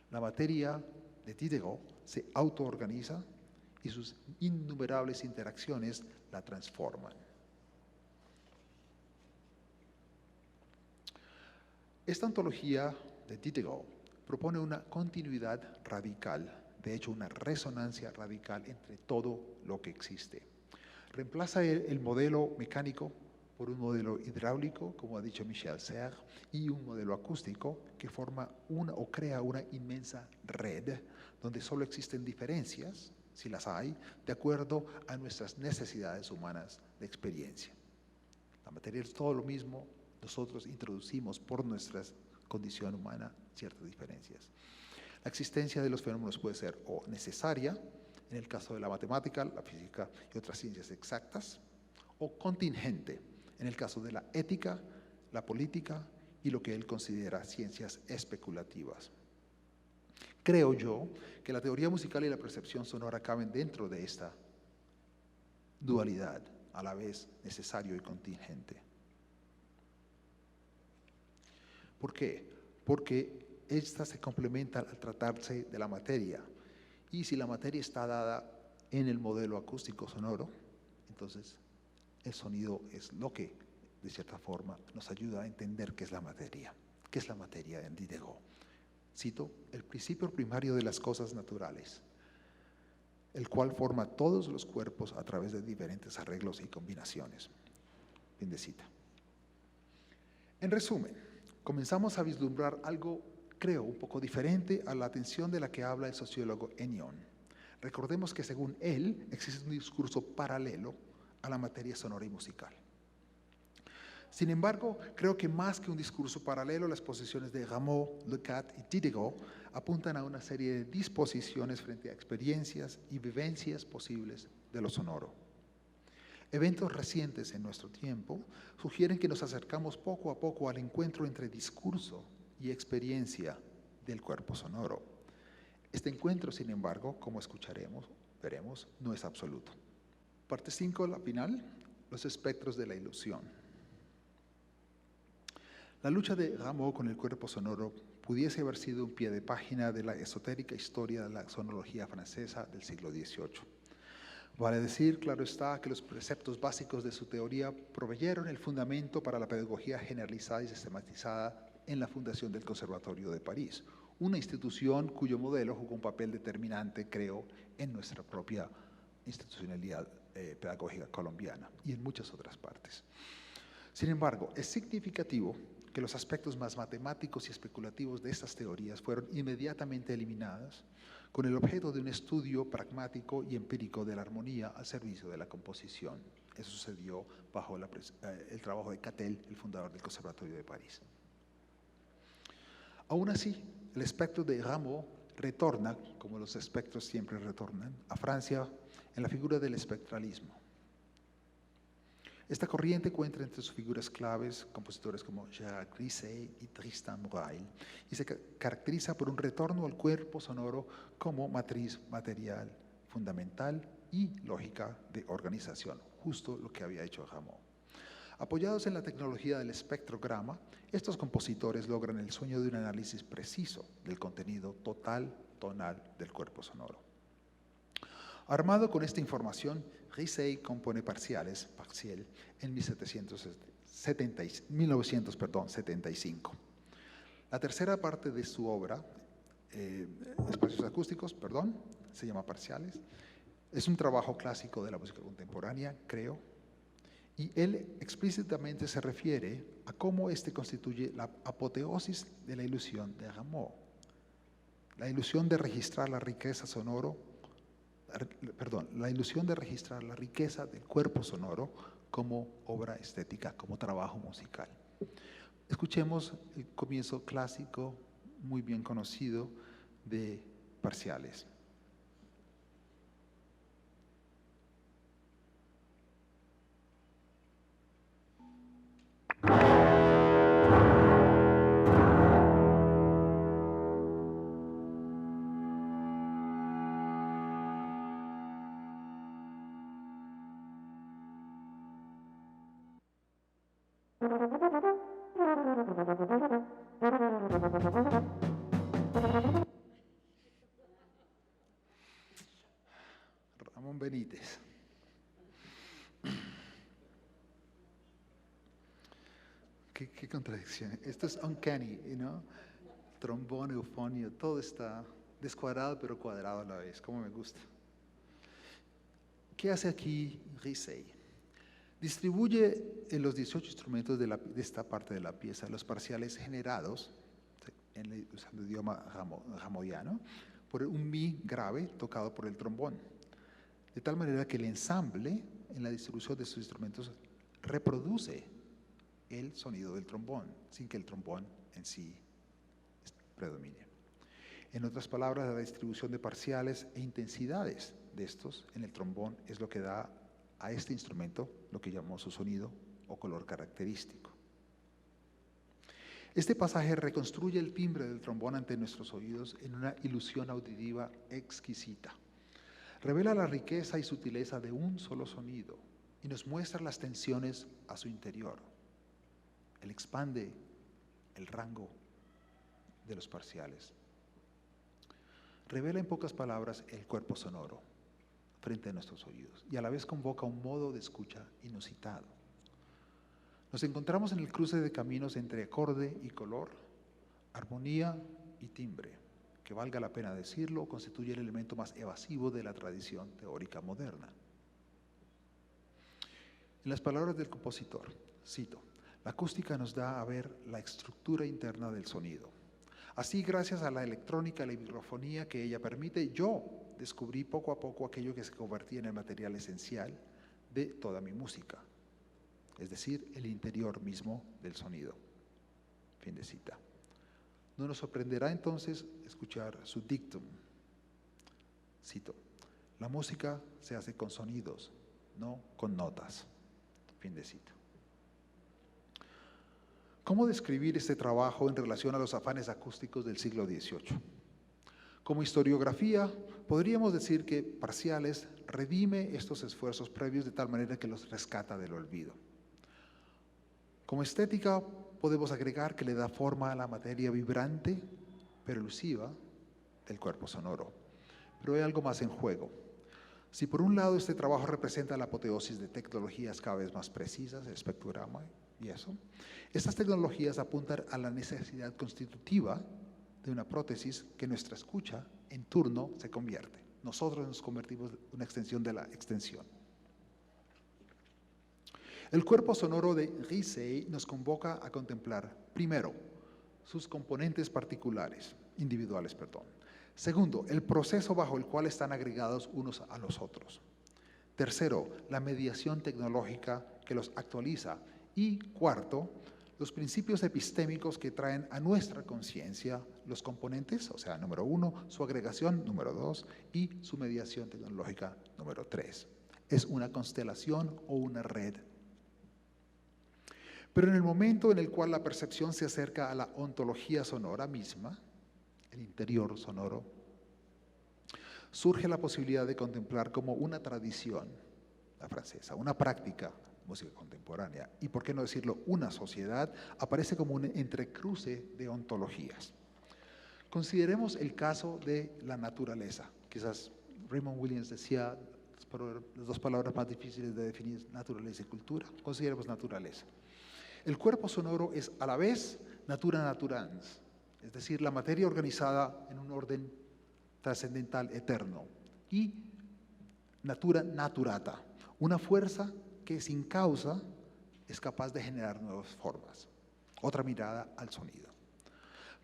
La materia de Diderot se autoorganiza y sus innumerables interacciones la transforman. Esta ontología de Diderot propone una continuidad radical, de hecho una resonancia radical entre todo lo que existe. Reemplaza el modelo mecánico por un modelo hidráulico, como ha dicho Michel Serres, y un modelo acústico que forma una o crea una inmensa red donde solo existen diferencias, si las hay, de acuerdo a nuestras necesidades humanas de experiencia. La materia es todo lo mismo, nosotros introducimos por nuestra condición humana ciertas diferencias. La existencia de los fenómenos puede ser o necesaria, en el caso de la matemática, la física y otras ciencias exactas, o contingente, en el caso de la ética, la política y lo que él considera ciencias especulativas. Creo yo que la teoría musical y la percepción sonora caben dentro de esta dualidad, a la vez necesario y contingente. ¿Por qué? Porque esta se complementa al tratarse de la materia. Y si la materia está dada en el modelo acústico sonoro, entonces el sonido es lo que, de cierta forma, nos ayuda a entender qué es la materia. ¿Qué es la materia en Diderot? Cito, el principio primario de las cosas naturales, el cual forma todos los cuerpos a través de diferentes arreglos y combinaciones. Fin de cita. En resumen, comenzamos a vislumbrar algo, creo, un poco diferente a la atención de la que habla el sociólogo Enion. Recordemos que según él existe un discurso paralelo a la materia sonora y musical. Sin embargo, creo que más que un discurso paralelo, las posiciones de Rameau, Lecat y Diderot apuntan a una serie de disposiciones frente a experiencias y vivencias posibles de lo sonoro. Eventos recientes en nuestro tiempo sugieren que nos acercamos poco a poco al encuentro entre discurso y experiencia del cuerpo sonoro. Este encuentro, sin embargo, como escucharemos, veremos, no es absoluto. Parte 5, la final, los espectros de la ilusión. La lucha de Rameau con el cuerpo sonoro pudiese haber sido un pie de página de la esotérica historia de la sonología francesa del siglo XVIII. Vale decir, claro está, que los preceptos básicos de su teoría proveyeron el fundamento para la pedagogía generalizada y sistematizada en la fundación del Conservatorio de París, una institución cuyo modelo jugó un papel determinante, creo, en nuestra propia institucionalidad pedagógica colombiana y en muchas otras partes. Sin embargo, es significativo que los aspectos más matemáticos y especulativos de estas teorías fueron inmediatamente eliminados con el objeto de un estudio pragmático y empírico de la armonía al servicio de la composición. Eso sucedió bajo el trabajo de Catel, el fundador del Conservatorio de París. Aún así, el espectro de Rameau retorna, como los espectros siempre retornan, a Francia en la figura del espectralismo. Esta corriente cuenta entre sus figuras claves compositores como Gérard Griset y Tristan Murail y se caracteriza por un retorno al cuerpo sonoro como matriz material fundamental y lógica de organización, justo lo que había hecho Rameau. Apoyados en la tecnología del espectrograma, estos compositores logran el sueño de un análisis preciso del contenido total, tonal del cuerpo sonoro. Armado con esta información, Griset compone parciales, partiel, en 1975. La tercera parte de su obra, Espacios acústicos, se llama Parciales. Es un trabajo clásico de la música contemporánea, creo, y él explícitamente se refiere a cómo este constituye la apoteosis de la ilusión de Rameau. La ilusión de registrar la riqueza la ilusión de registrar la riqueza del cuerpo sonoro como obra estética, como trabajo musical. Escuchemos el comienzo clásico, muy bien conocido, de Parciales. qué contradicción. Esto es uncanny, ¿no? Trombón, eufonio, todo está descuadrado pero cuadrado a la vez, como me gusta. ¿Qué hace aquí Risey? Distribuye en los 18 instrumentos de esta parte de la pieza los parciales generados, usando el idioma ramoiano, por un mi grave tocado por el trombón, de tal manera que el ensamble en la distribución de sus instrumentos reproduce el sonido del trombón, sin que el trombón en sí predomine. En otras palabras, la distribución de parciales e intensidades de estos en el trombón es lo que da a este instrumento lo que llamamos su sonido o color característico. Este pasaje reconstruye el timbre del trombón ante nuestros oídos en una ilusión auditiva exquisita. Revela la riqueza y sutileza de un solo sonido y nos muestra las tensiones a su interior. Él expande el rango de los parciales. Revela en pocas palabras el cuerpo sonoro frente a nuestros oídos y a la vez convoca un modo de escucha inusitado. Nos encontramos en el cruce de caminos entre acorde y color, armonía y timbre, que valga la pena decirlo, constituye el elemento más evasivo de la tradición teórica moderna. En las palabras del compositor, cito, la acústica nos da a ver la estructura interna del sonido. Así, gracias a la electrónica y la microfonía que ella permite, yo descubrí poco a poco aquello que se convertía en el material esencial de toda mi música, es decir, el interior mismo del sonido. Fin de cita. No nos sorprenderá entonces escuchar su dictum. Cito, la música se hace con sonidos, no con notas. Fin de cita. ¿Cómo describir este trabajo en relación a los afanes acústicos del siglo XVIII? Como historiografía, podríamos decir que Parciales redime estos esfuerzos previos de tal manera que los rescata del olvido. Como estética, podemos agregar que le da forma a la materia vibrante, pero elusiva, del cuerpo sonoro. Pero hay algo más en juego. Si por un lado este trabajo representa la apoteosis de tecnologías cada vez más precisas, el espectrograma y eso, estas tecnologías apuntan a la necesidad constitutiva de una prótesis que nuestra escucha en turno se convierte. Nosotros nos convertimos en una extensión de la extensión. El cuerpo sonoro de Risey nos convoca a contemplar, primero, sus componentes individuales. Segundo, el proceso bajo el cual están agregados unos a los otros. Tercero, la mediación tecnológica que los actualiza. Y cuarto, los principios epistémicos que traen a nuestra conciencia los componentes, o sea, número 1, su agregación, número 2, y su mediación tecnológica, número 3. Es una constelación o una red. Pero en el momento en el cual la percepción se acerca a la ontología sonora misma, el interior sonoro, surge la posibilidad de contemplar como una tradición, la francesa, una práctica, música contemporánea, y por qué no decirlo, una sociedad, aparece como un entrecruce de ontologías. Consideremos el caso de la naturaleza. Quizás Raymond Williams decía las dos palabras más difíciles de definir, naturaleza y cultura. Consideremos naturaleza. El cuerpo sonoro es a la vez natura naturans, es decir, la materia organizada en un orden trascendental eterno, y natura naturata, una fuerza que sin causa es capaz de generar nuevas formas. Otra mirada al sonido.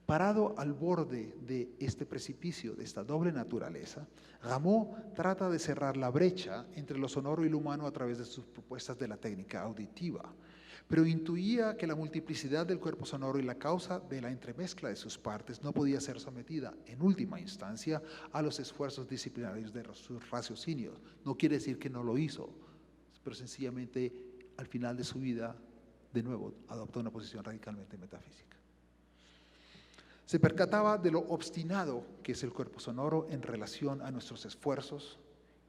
Parado al borde de este precipicio, de esta doble naturaleza, Rameau trata de cerrar la brecha entre lo sonoro y lo humano a través de sus propuestas de la técnica auditiva, pero intuía que la multiplicidad del cuerpo sonoro y la causa de la entremezcla de sus partes no podía ser sometida, en última instancia, a los esfuerzos disciplinarios de sus raciocinios. No quiere decir que no lo hizo, pero sencillamente al final de su vida, de nuevo, adoptó una posición radicalmente metafísica. Se percataba de lo obstinado que es el cuerpo sonoro en relación a nuestros esfuerzos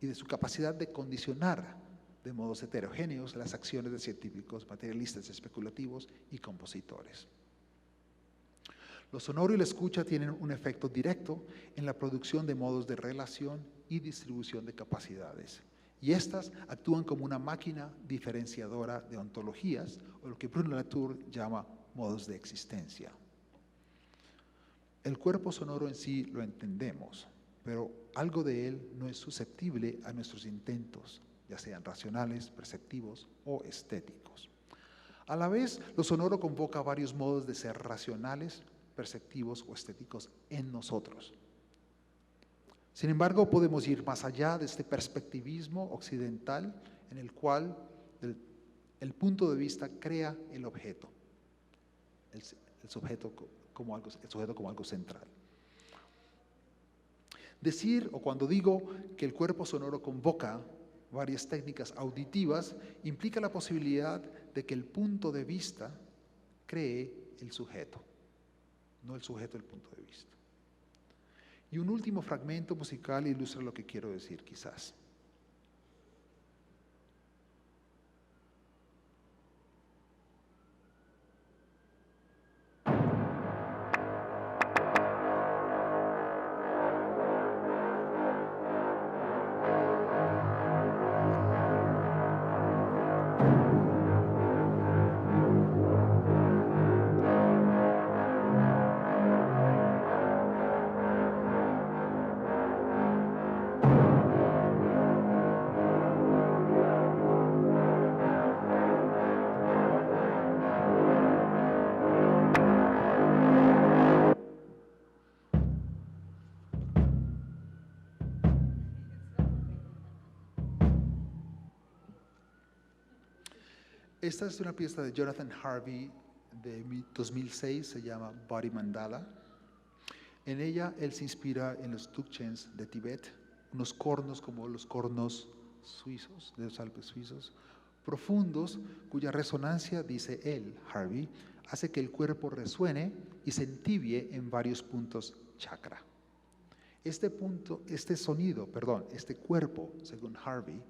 y de su capacidad de condicionar de modos heterogéneos las acciones de científicos, materialistas, especulativos y compositores. Lo sonoro y la escucha tienen un efecto directo en la producción de modos de relación y distribución de capacidades, y estas actúan como una máquina diferenciadora de ontologías, o lo que Bruno Latour llama modos de existencia. El cuerpo sonoro en sí lo entendemos, pero algo de él no es susceptible a nuestros intentos, ya sean racionales, perceptivos o estéticos. A la vez, lo sonoro convoca varios modos de ser racionales, perceptivos o estéticos en nosotros. Sin embargo, podemos ir más allá de este perspectivismo occidental en el cual el punto de vista crea el objeto, el sujeto como algo central. Decir, o cuando digo que el cuerpo sonoro convoca varias técnicas auditivas, implica la posibilidad de que el punto de vista cree el sujeto, no el sujeto el punto de vista. Y un último fragmento musical ilustra lo que quiero decir, quizás. Esta es una pieza de Jonathan Harvey de 2006, se llama Body Mandala. En ella él se inspira en los Dzogchens de Tibet, unos cornos como los cornos suizos, de los Alpes suizos, profundos, cuya resonancia, dice él, Harvey, hace que el cuerpo resuene y se entibie en varios puntos chakra. Este cuerpo, según Harvey,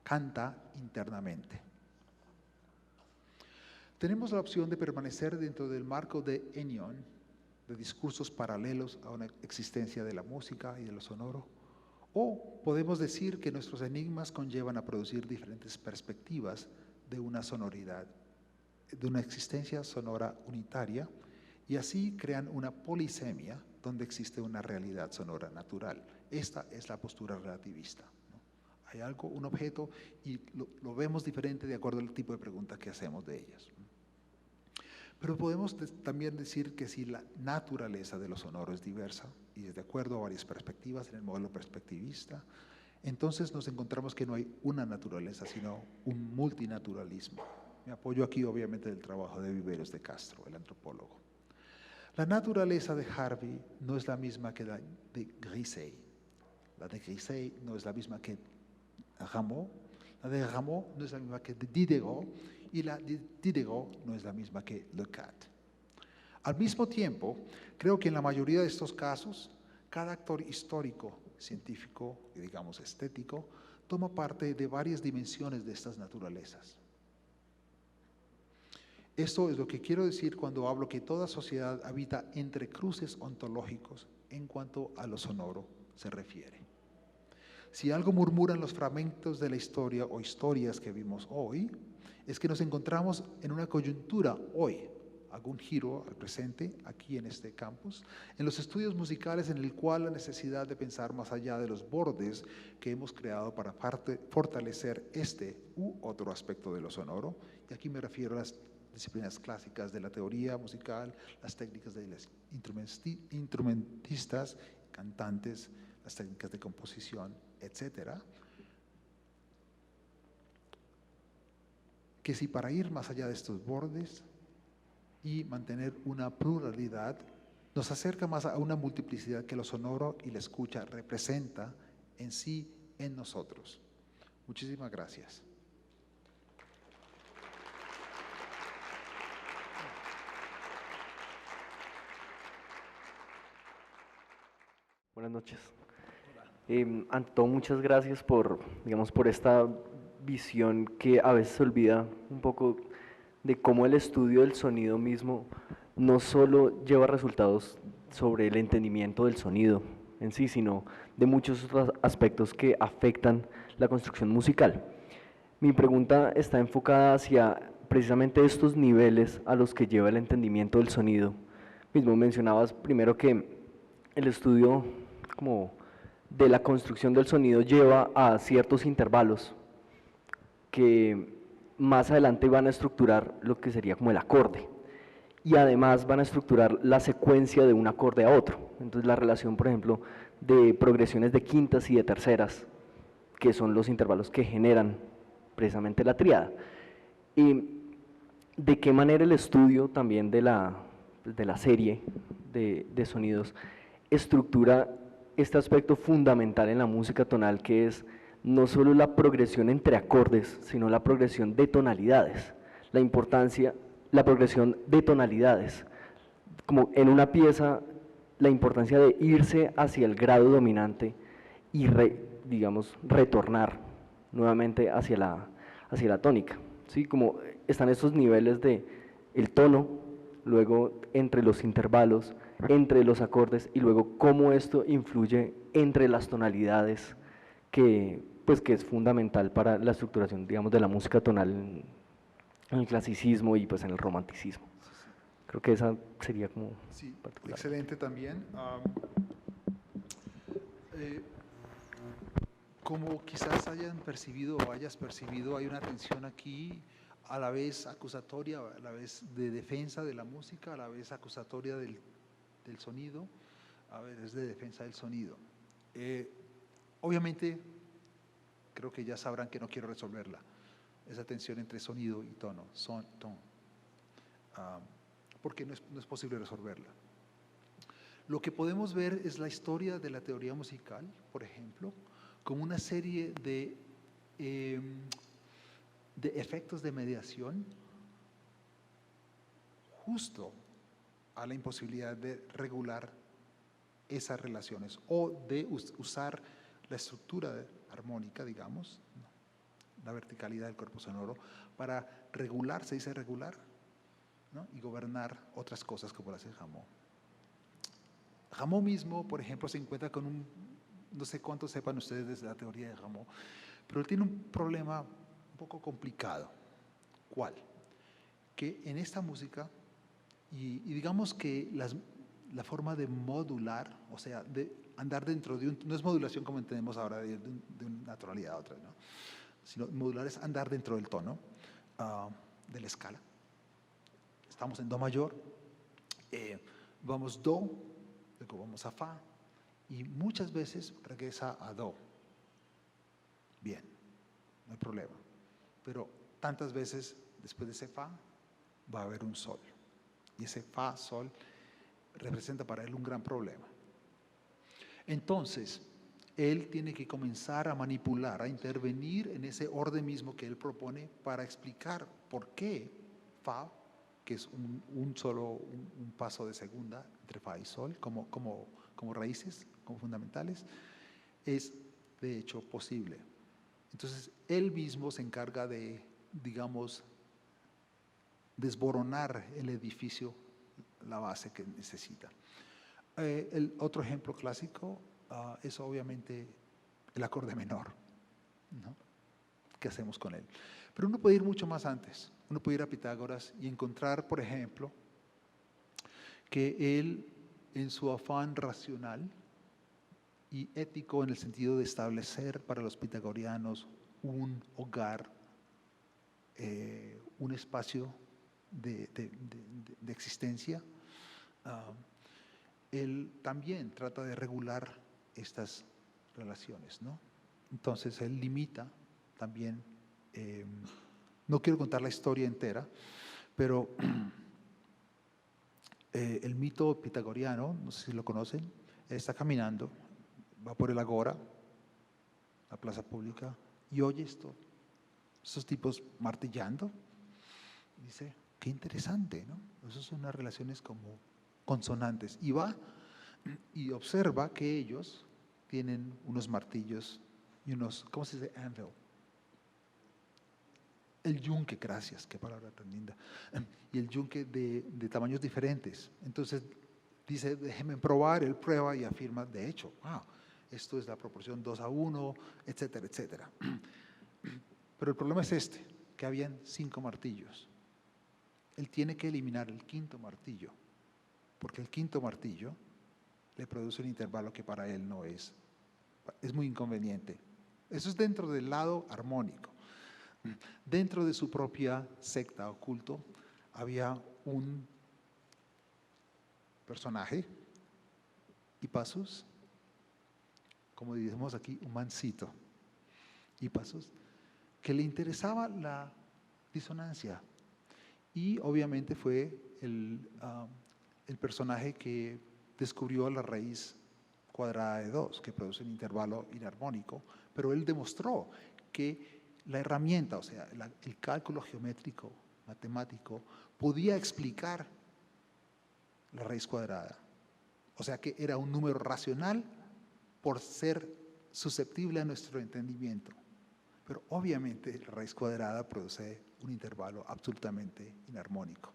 canta internamente. Tenemos la opción de permanecer dentro del marco de Ennion, de discursos paralelos a una existencia de la música y de lo sonoro, o podemos decir que nuestros enigmas conllevan a producir diferentes perspectivas de una sonoridad, de una existencia sonora unitaria, y así crean una polisemia donde existe una realidad sonora natural. Esta es la postura relativista. Hay algo, un objeto, y lo vemos diferente de acuerdo al tipo de pregunta que hacemos de ellas. Pero podemos también decir que si la naturaleza de lo sonoro es diversa, y es de acuerdo a varias perspectivas en el modelo perspectivista, entonces nos encontramos que no hay una naturaleza, sino un multinaturalismo. Me apoyo aquí obviamente del trabajo de Viveros de Castro, el antropólogo. La naturaleza de Harvey no es la misma que la de Grisey. La de Grisey no es la misma que Rameau, la de Rameau no es la misma que de Diderot, y la de Diderot no es la misma que Lecat. Al mismo tiempo, creo que en la mayoría de estos casos, cada actor histórico, científico y digamos estético, toma parte de varias dimensiones de estas naturalezas. Esto es lo que quiero decir cuando hablo que toda sociedad habita entre cruces ontológicos en cuanto a lo sonoro se refiere. Si algo murmuran los fragmentos de la historia o historias que vimos hoy, es que nos encontramos en una coyuntura hoy, hago un giro al presente, aquí en este campus, en los estudios musicales en el cual la necesidad de pensar más allá de los bordes que hemos creado para fortalecer este u otro aspecto de lo sonoro, y aquí me refiero a las disciplinas clásicas de la teoría musical, las técnicas de los instrumentistas, cantantes, las técnicas de composición, etcétera, que si para ir más allá de estos bordes y mantener una pluralidad, nos acerca más a una multiplicidad que lo sonoro y la escucha representa en sí, en nosotros. Muchísimas gracias. Buenas noches. Ante todo, muchas gracias por esta visión que a veces se olvida un poco de cómo el estudio del sonido mismo no solo lleva resultados sobre el entendimiento del sonido en sí, sino de muchos otros aspectos que afectan la construcción musical. Mi pregunta está enfocada hacia precisamente estos niveles a los que lleva el entendimiento del sonido. Mismo mencionabas primero que el estudio como de la construcción del sonido lleva a ciertos intervalos que más adelante van a estructurar lo que sería como el acorde, y además van a estructurar la secuencia de un acorde a otro. Entonces la relación, por ejemplo, de progresiones de quintas y de terceras, que son los intervalos que generan precisamente la tríada. Y de qué manera el estudio también de la serie de sonidos estructura este aspecto fundamental en la música tonal, que es no solo la progresión entre acordes, sino la progresión de tonalidades, la importancia, la progresión de tonalidades, como en una pieza, la importancia de irse hacia el grado dominante y, digamos, retornar nuevamente hacia la tónica, ¿sí? Como están esos niveles de el tono, luego entre los intervalos, entre los acordes, y luego cómo esto influye entre las tonalidades, que es fundamental para la estructuración, digamos, de la música tonal en el clasicismo y pues en el romanticismo. Creo que esa sería como Sí, particular. excelente también. Como quizás hayan percibido o hayas percibido, hay una tensión aquí, a la vez acusatoria, a la vez de defensa de la música, a la vez acusatoria del sonido, a veces de defensa del sonido. Obviamente, creo que ya sabrán que no quiero resolverla, esa tensión entre sonido y tono, porque no es posible resolverla. Lo que podemos ver es la historia de la teoría musical, por ejemplo, como una serie de efectos de mediación justo a la imposibilidad de regular esas relaciones o de usar la estructura armónica, digamos, la verticalidad del cuerpo sonoro, para regular, se dice regular, ¿no? Y gobernar otras cosas como las de Rameau. Rameau mismo, por ejemplo, se encuentra con no sé cuánto sepan ustedes desde la teoría de Rameau, pero él tiene un problema un poco complicado. ¿Cuál? Que en esta música, y digamos que la forma de modular, o sea, de andar dentro de no es modulación como entendemos ahora de una tonalidad a otra, ¿no? Sino modular es andar dentro del tono, de la escala. Estamos en Do mayor, vamos Do, luego vamos a Fa, y muchas veces regresa a Do. Bien, no hay problema. Pero tantas veces después de ese Fa va a haber un Sol. Y ese Fa, Sol, representa para él un gran problema. Entonces, él tiene que comenzar a manipular, a intervenir en ese orden mismo que él propone para explicar por qué Fa, que es un paso de segunda entre Fa y Sol, como raíces, como fundamentales, es de hecho posible. Entonces, él mismo se encarga de, digamos, desboronar el edificio, la base que necesita. El otro ejemplo clásico es obviamente el acorde menor, ¿no? ¿Qué hacemos con él? Pero uno puede ir mucho más antes. Uno puede ir a Pitágoras y encontrar, por ejemplo, que él, en su afán racional y ético, en el sentido de establecer para los pitagorianos un hogar, un espacio de existencia, él también trata de regular estas relaciones, ¿no? Entonces él limita también, no quiero contar la historia entera, pero el mito pitagoriano, no sé si lo conocen, él está caminando, va por el Agora, la plaza pública, y oye estos tipos martillando, y dice, qué interesante, ¿no? Esas son unas relaciones como consonantes, y va y observa que ellos tienen unos martillos y unos, ¿cómo se dice? Anvil. El yunque, gracias, qué palabra tan linda. Y el yunque de tamaños diferentes. Entonces dice, déjeme probar, él prueba y afirma, de hecho, esto es la proporción 2:1, etcétera, etcétera. Pero el problema es que habían 5 martillos él tiene que eliminar el quinto martillo, porque el quinto martillo le produce un intervalo que para él no es muy inconveniente. Eso es dentro del lado armónico. Dentro de su propia secta o culto había un personaje, Hippasus, como decimos aquí, un mancito, Hippasus, que le interesaba la disonancia y obviamente fue el personaje que descubrió la raíz cuadrada de 2, que produce un intervalo inarmónico, pero él demostró que la herramienta, o sea, el cálculo geométrico, matemático, podía explicar la raíz cuadrada. O sea que era un número racional por ser susceptible a nuestro entendimiento. Pero obviamente la raíz cuadrada produce un intervalo absolutamente inarmónico.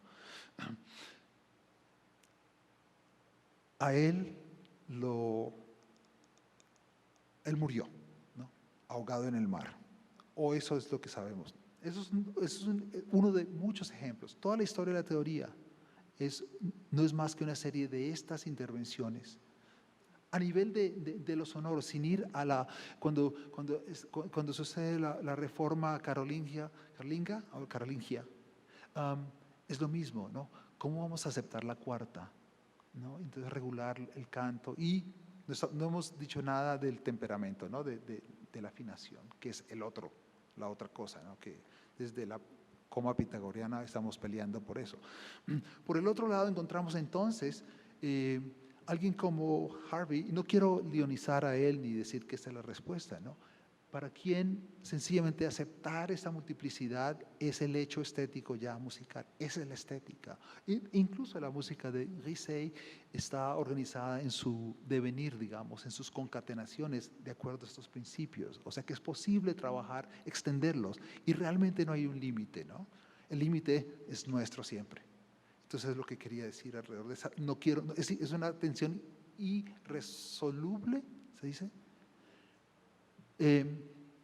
A él murió, ¿no? Ahogado en el mar. O eso es lo que sabemos. Eso es uno de muchos ejemplos. Toda la historia de la teoría no es más que una serie de estas intervenciones a nivel de lo sonoro, sin ir a cuando sucede la reforma carolingia, es lo mismo, ¿no? ¿Cómo vamos a aceptar la cuarta? ¿No? Entonces regular el canto y no hemos dicho nada del temperamento, ¿no? de la afinación, que es la otra cosa, ¿no? Que desde la coma pitagoriana estamos peleando por eso. Por el otro lado encontramos entonces alguien como Harvey, y no quiero leonizar a él ni decir que esta es la respuesta, ¿no? Para quien sencillamente aceptar esta multiplicidad es el hecho estético ya musical, esa es la estética. Incluso la música de Grisey está organizada en su devenir, digamos, en sus concatenaciones de acuerdo a estos principios. O sea que es posible trabajar, extenderlos y realmente no hay un límite, ¿no? El límite es nuestro siempre. Entonces es lo que quería decir alrededor de esa. No quiero, es una tensión irresoluble, ¿se dice?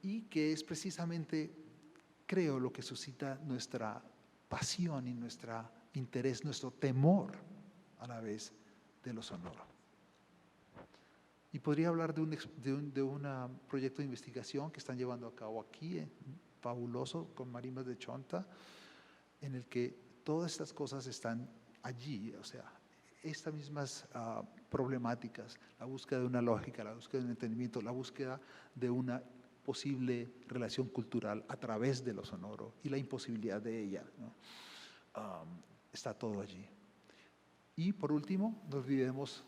Y que es precisamente, creo, lo que suscita nuestra pasión y nuestro interés, nuestro temor a la vez de lo sonoro. Y podría hablar de un proyecto de investigación que están llevando a cabo aquí, fabuloso, con marimbas de Chonta, en el que todas estas cosas están allí, o sea, estas mismas problemáticas, la búsqueda de una lógica, la búsqueda de un entendimiento, la búsqueda de una posible relación cultural a través de lo sonoro y la imposibilidad de ella, ¿no? Está todo allí. Y por último, no olvidemos,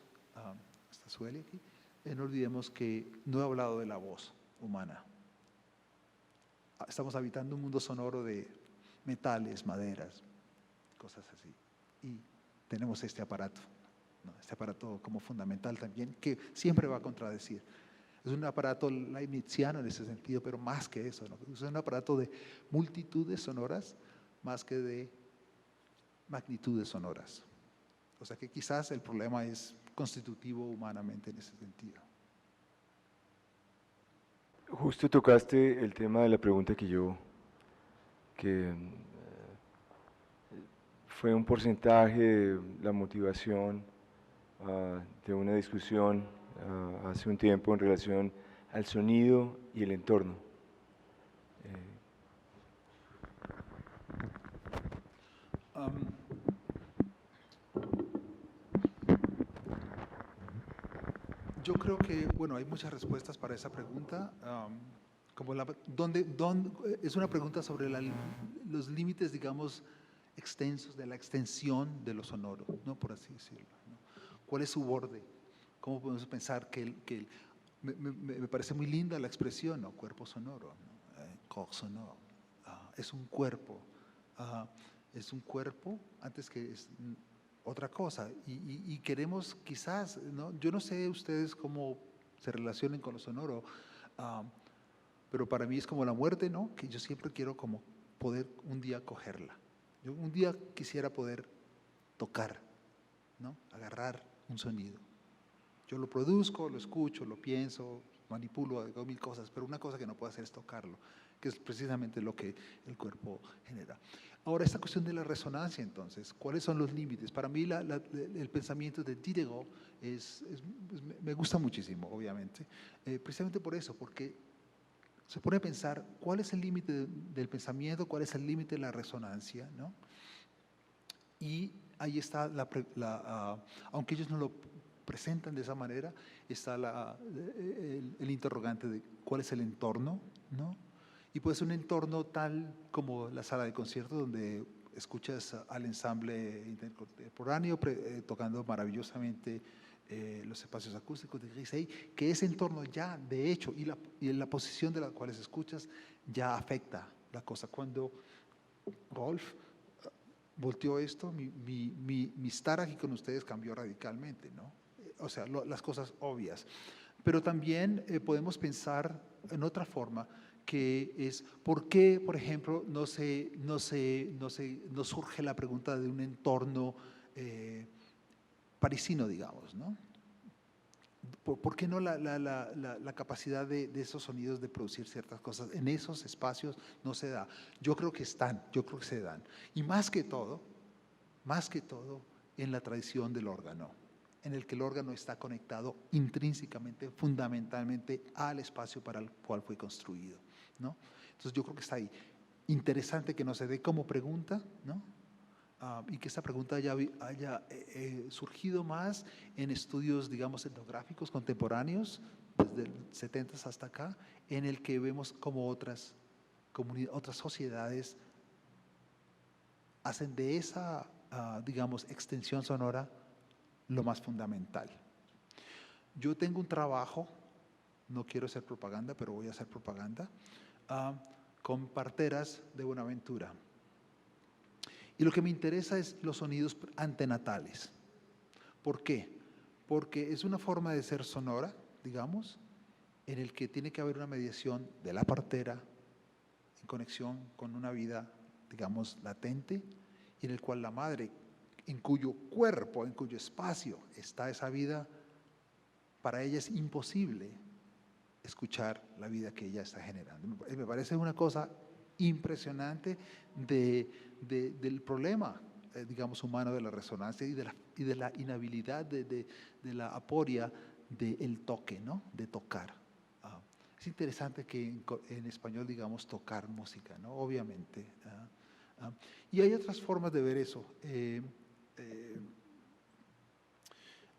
está Sueli aquí, no olvidemos que no he hablado de la voz humana. Estamos habitando un mundo sonoro de metales, maderas, cosas así. Y tenemos este aparato, ¿no? Este aparato como fundamental también, que siempre va a contradecir. Es un aparato leibniziano en ese sentido, pero más que eso, ¿no? Es un aparato de multitudes sonoras más que de magnitudes sonoras. O sea que quizás el problema es constitutivo humanamente en ese sentido. Justo tocaste el tema de la pregunta que fue un porcentaje de la motivación de una discusión hace un tiempo en relación al sonido y el entorno. Yo creo que, bueno, hay muchas respuestas para esa pregunta. Como es una pregunta sobre los límites, digamos, extensos de la extensión de lo sonoro, ¿no? Por así decirlo, ¿no? ¿Cuál es su borde? ¿Cómo podemos pensar que me parece muy linda la expresión, ¿no? Cuerpo sonoro, ¿no? Corps sonore. Es un cuerpo. Es un cuerpo antes que es otra cosa. Y queremos quizás, ¿no? Yo no sé ustedes cómo se relacionen con lo sonoro, pero para mí es como la muerte, ¿no? Que yo siempre quiero como poder un día cogerla. Yo un día quisiera poder tocar, ¿no? Agarrar un sonido. Yo lo produzco, lo escucho, lo pienso, manipulo, hago mil cosas, pero una cosa que no puedo hacer es tocarlo. que es precisamente lo que el cuerpo genera. Ahora, esta cuestión de la resonancia, entonces, ¿cuáles son los límites? Para mí, el pensamiento de Diderot me gusta muchísimo, obviamente, precisamente por eso, porque se pone a pensar cuál es el límite del pensamiento, cuál es el límite de la resonancia, ¿no? Y ahí está, aunque ellos no lo presentan de esa manera, está el interrogante de cuál es el entorno, ¿no? Y puede ser un entorno tal como la sala de concierto, donde escuchas al ensamble contemporáneo tocando maravillosamente los espacios acústicos de Grisey, que ese entorno ya, de hecho, y la posición de la cual escuchas, ya afecta la cosa. Cuando Rolf volteó esto, mi estar aquí con ustedes cambió radicalmente, ¿no? O sea, las cosas obvias. Pero también podemos pensar en otra forma, que es ¿por qué, por ejemplo, no surge la pregunta de un entorno parisino, digamos, ¿no? ¿Por qué no la capacidad de esos sonidos de producir ciertas cosas en esos espacios no se da? Yo creo que se dan. Y más que todo, en la tradición del órgano, en el que el órgano está conectado intrínsecamente, fundamentalmente al espacio para el cual fue construido, ¿no? Entonces yo creo que está ahí. Interesante que no se dé como pregunta, ¿no? Y que esta pregunta haya surgido más en estudios, digamos, etnográficos contemporáneos, desde el 70 hasta acá, en el que vemos como otras sociedades hacen de esa, digamos, extensión sonora lo más fundamental. Yo tengo un trabajo, no quiero hacer propaganda, pero voy a hacer propaganda, con parteras de Buenaventura. Y lo que me interesa es los sonidos antenatales. ¿Por qué? Porque es una forma de ser sonora, digamos, en el que tiene que haber una mediación de la partera en conexión con una vida, digamos, latente, y en el cual la madre, en cuyo cuerpo, en cuyo espacio está esa vida, para ella es imposible escuchar la vida que ella está generando. Me parece una cosa impresionante del problema, digamos, humano de la resonancia y de la inhabilidad de la aporia del toque, ¿no? De tocar. Es interesante que en español digamos tocar música, ¿no? Obviamente. Y hay otras formas de ver eso.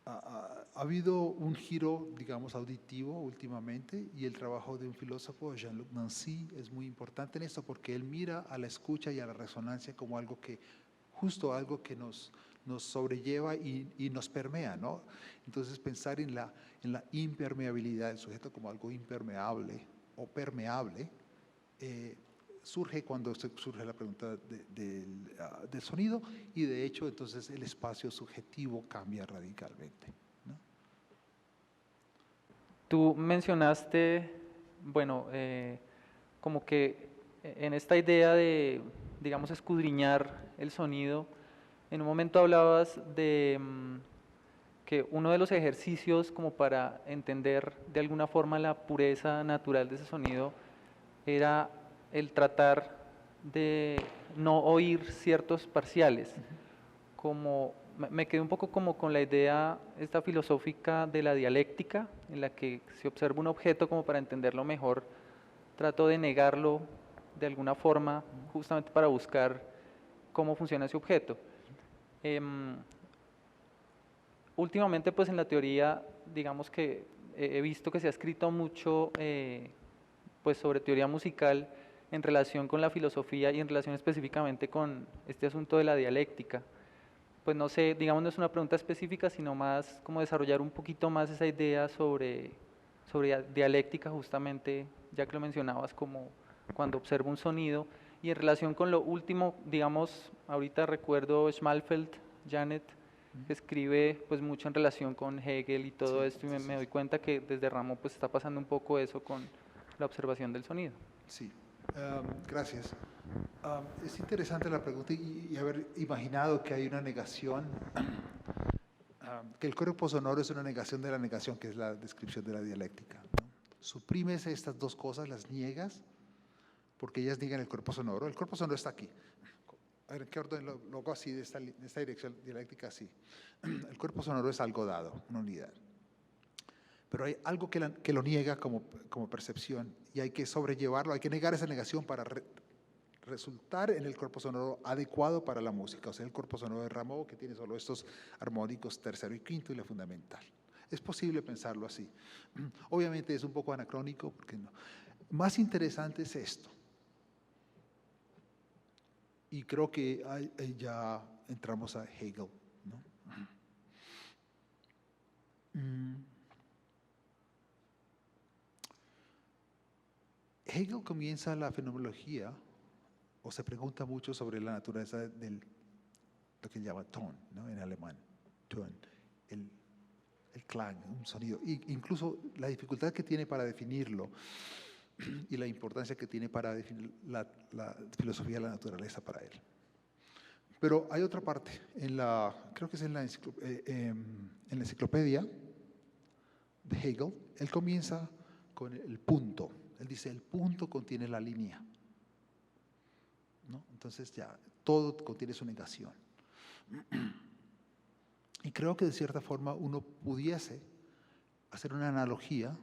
Ha habido un giro, digamos, auditivo últimamente, y el trabajo de un filósofo, Jean-Luc Nancy, es muy importante en esto porque él mira a la escucha y a la resonancia como algo que nos sobrelleva y nos permea, ¿no? Entonces pensar en la impermeabilidad del sujeto como algo impermeable o permeable surge cuando surge la pregunta del sonido, y de hecho entonces el espacio subjetivo cambia radicalmente, ¿no? Tú mencionaste, bueno, como que en esta idea de, digamos, escudriñar el sonido, en un momento hablabas de que uno de los ejercicios como para entender de alguna forma la pureza natural de ese sonido era el tratar de no oír ciertos parciales. Como, me quedé un poco como con la idea esta filosófica de la dialéctica, en la que se observa un objeto como para entenderlo mejor, trato de negarlo de alguna forma, justamente para buscar cómo funciona ese objeto. Últimamente, pues en la teoría, digamos que he visto que se ha escrito mucho pues sobre teoría musical en relación con la filosofía y en relación específicamente con este asunto de la dialéctica. Pues no sé, digamos, no es una pregunta específica, sino más como desarrollar un poquito más esa idea sobre dialéctica, justamente, ya que lo mencionabas, como cuando observo un sonido. Y en relación con lo último, digamos, ahorita recuerdo Schmalfeld, Janet, que escribe pues mucho en relación con Hegel y todo esto, y me doy cuenta que desde Ramo pues está pasando un poco eso con la observación del sonido. Sí, gracias. Es interesante la pregunta y haber imaginado que hay una negación, que el cuerpo sonoro es una negación de la negación, que es la descripción de la dialéctica, ¿no? Suprimes estas dos cosas, las niegas, porque ellas niegan el cuerpo sonoro. El cuerpo sonoro está aquí. A ver, ¿en qué orden lo hago así, de esta dirección dialéctica así? El cuerpo sonoro es algo dado, una unidad. Pero hay algo que lo niega como percepción y hay que sobrellevarlo, hay que negar esa negación para resultar en el cuerpo sonoro adecuado para la música. O sea, el cuerpo sonoro de Rameau, que tiene solo estos armónicos tercero y quinto y la fundamental. Es posible pensarlo así. Obviamente es un poco anacrónico, porque no. Más interesante es esto. Y creo que ya entramos a Hegel, ¿no? Hegel comienza la fenomenología, o se pregunta mucho sobre la naturaleza de lo que llama Ton, ¿no? En alemán, Ton, el clang, un sonido, incluso la dificultad que tiene para definirlo y la importancia que tiene para definir la filosofía de la naturaleza para él. Pero hay otra parte, creo que es en la enciclopedia de Hegel, él comienza con el punto. Él dice, el punto contiene la línea, ¿no? Entonces ya, todo contiene su negación. Y creo que de cierta forma uno pudiese hacer una analogía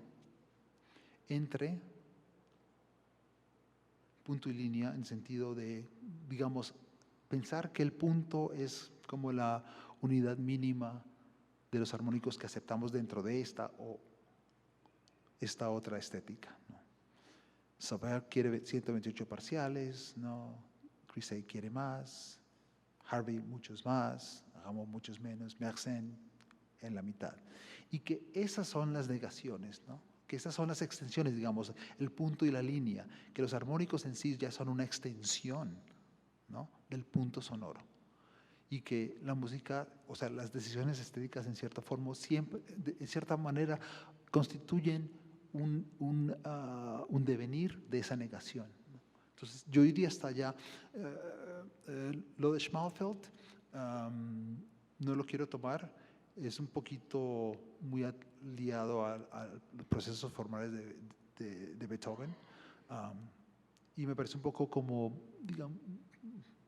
entre punto y línea en sentido de, digamos, pensar que el punto es como la unidad mínima de los armónicos que aceptamos dentro de esta o esta otra estética, ¿no? Sauveur quiere 128 parciales, ¿no? Chrisey quiere más, Harvey muchos más, hagamos muchos menos, Mersenne en la mitad. Y que esas son las negaciones, ¿no? Que esas son las extensiones, digamos, el punto y la línea, que los armónicos en sí ya son una extensión, ¿no? Del punto sonoro. Y que la música, o sea, las decisiones estéticas en cierta forma, siempre, en cierta manera, constituyen un devenir de esa negación, ¿no? Entonces, yo iría hasta allá. Lo de Schmalfeld, no lo quiero tomar, es un poquito muy liado a los procesos formales de Beethoven, y me parece un poco como, digamos,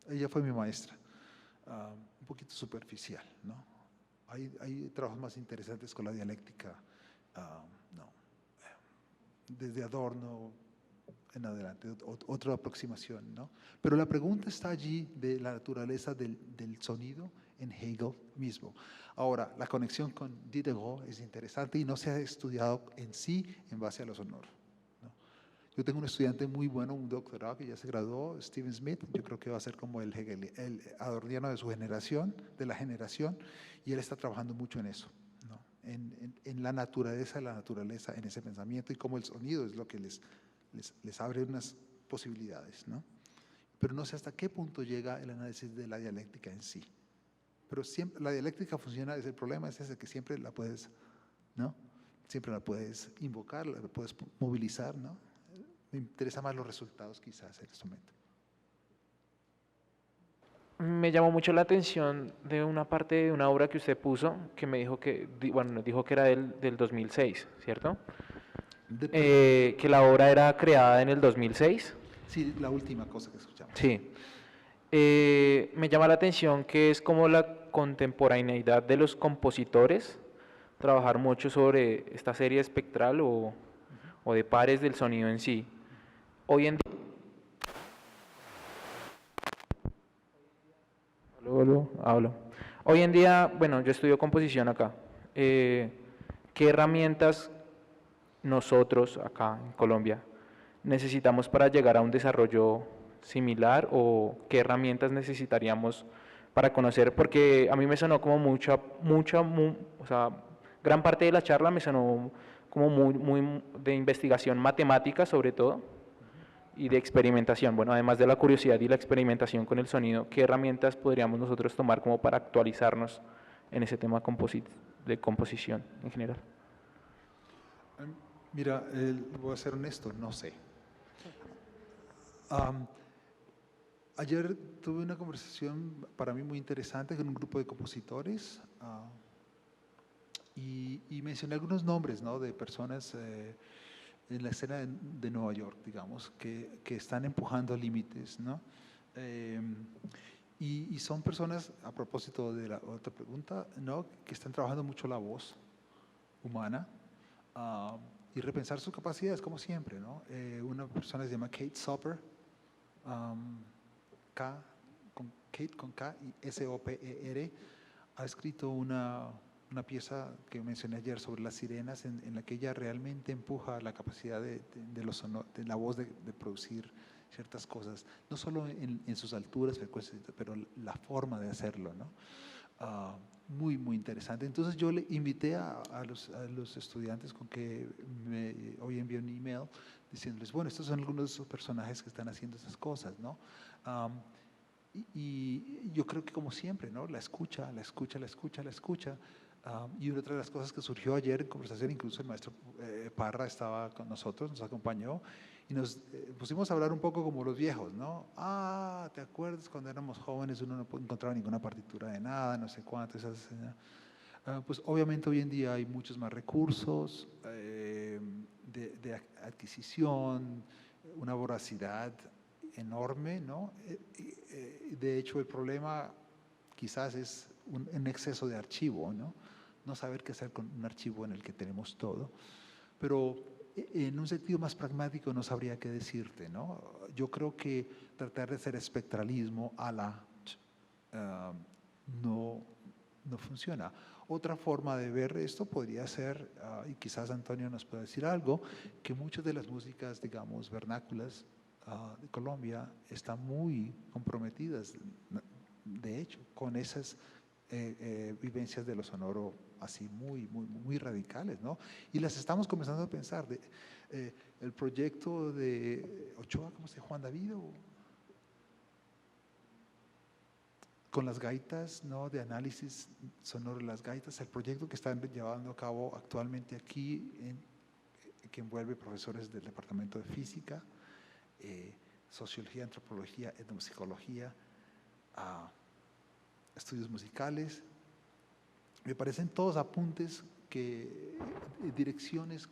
ella fue mi maestra, un poquito superficial, ¿no? Hay trabajos más interesantes con la dialéctica, no, desde Adorno en adelante, otra aproximación, ¿no? Pero la pregunta está allí de la naturaleza del sonido en Hegel mismo. Ahora, la conexión con Diderot es interesante y no se ha estudiado en sí en base a lo sonoro, ¿no? Yo tengo un estudiante muy bueno, un doctorado que ya se graduó, Steven Smith, yo creo que va a ser como el adorniano de su generación, de la generación, y él está trabajando mucho en eso, ¿no? En la naturaleza de la naturaleza, en ese pensamiento y cómo el sonido es lo que les abre unas posibilidades, ¿no? Pero no sé hasta qué punto llega el análisis de la dialéctica en sí. Pero siempre la dialéctica funciona, el problema es ese, que siempre la puedes, ¿no? Siempre la puedes invocar, la puedes movilizar, ¿no? Me interesa más los resultados quizás en este momento. Me llamó mucho la atención de una parte de una obra que usted puso, que me dijo que, bueno, dijo que era del 2006, ¿cierto? Que la obra era creada en el 2006. Sí, la última cosa que escuchamos. Sí. Me llama la atención que es como la contemporaneidad de los compositores, trabajar mucho sobre esta serie espectral o de pares del sonido en sí. Hoy en día... Hablo. Hoy en día, bueno, yo estudio composición acá. ¿Qué herramientas nosotros acá en Colombia necesitamos para llegar a un desarrollo similar, o qué herramientas necesitaríamos para conocer? Porque a mí me sonó como o sea, gran parte de la charla me sonó como muy de investigación matemática sobre todo y de experimentación. Bueno, además de la curiosidad y la experimentación con el sonido, ¿qué herramientas podríamos nosotros tomar como para actualizarnos en ese tema de composición en general? Mira, voy a ser honesto, no sé. Ayer tuve una conversación para mí muy interesante con un grupo de compositores y mencioné algunos nombres, ¿no? De personas en la escena de Nueva York, digamos, que están empujando límites, ¿no? Y son personas, a propósito de la otra pregunta, ¿no? Que están trabajando mucho la voz humana y repensar sus capacidades, como siempre, ¿no? Una persona se llama Kate Soper, Kate con K y S-O-P-E-R, ha escrito una pieza que mencioné ayer sobre las sirenas, en la que ella realmente empuja la capacidad de la voz de producir ciertas cosas, no solo en sus alturas, frecuencias, pero la forma de hacerlo, ¿no? Muy, muy interesante. Entonces yo le invité a los estudiantes con que hoy envié un email diciéndoles, bueno, estos son algunos de esos personajes que están haciendo esas cosas, ¿no? Y yo creo que como siempre, ¿no? La escucha. Y otra de las cosas que surgió ayer en conversación, incluso el maestro Parra estaba con nosotros, nos acompañó, y nos pusimos a hablar un poco como los viejos, ¿no? ¿Te acuerdas cuando éramos jóvenes uno no encontraba ninguna partitura de nada, no sé cuánto, pues obviamente hoy en día hay muchos más recursos de adquisición, una voracidad enorme, ¿no? De hecho, el problema quizás es un exceso de archivo, ¿no? No saber qué hacer con un archivo en el que tenemos todo. Pero en un sentido más pragmático no sabría qué decirte, ¿no? Yo creo que tratar de hacer espectralismo no funciona. Otra forma de ver esto podría ser, y quizás Antonio nos pueda decir algo, que muchas de las músicas, digamos, vernáculas de Colombia están muy comprometidas, de hecho, con esas vivencias de lo sonoro así muy radicales, ¿no? Y las estamos comenzando a pensar. El proyecto de Ochoa, ¿cómo se llama? Juan David, con las gaitas, ¿no? De análisis sonoro de las gaitas, el proyecto que están llevando a cabo actualmente aquí, que envuelve profesores del Departamento de Física, Sociología, Antropología, Etnomusicología, estudios musicales. Me parecen todos apuntes, direcciones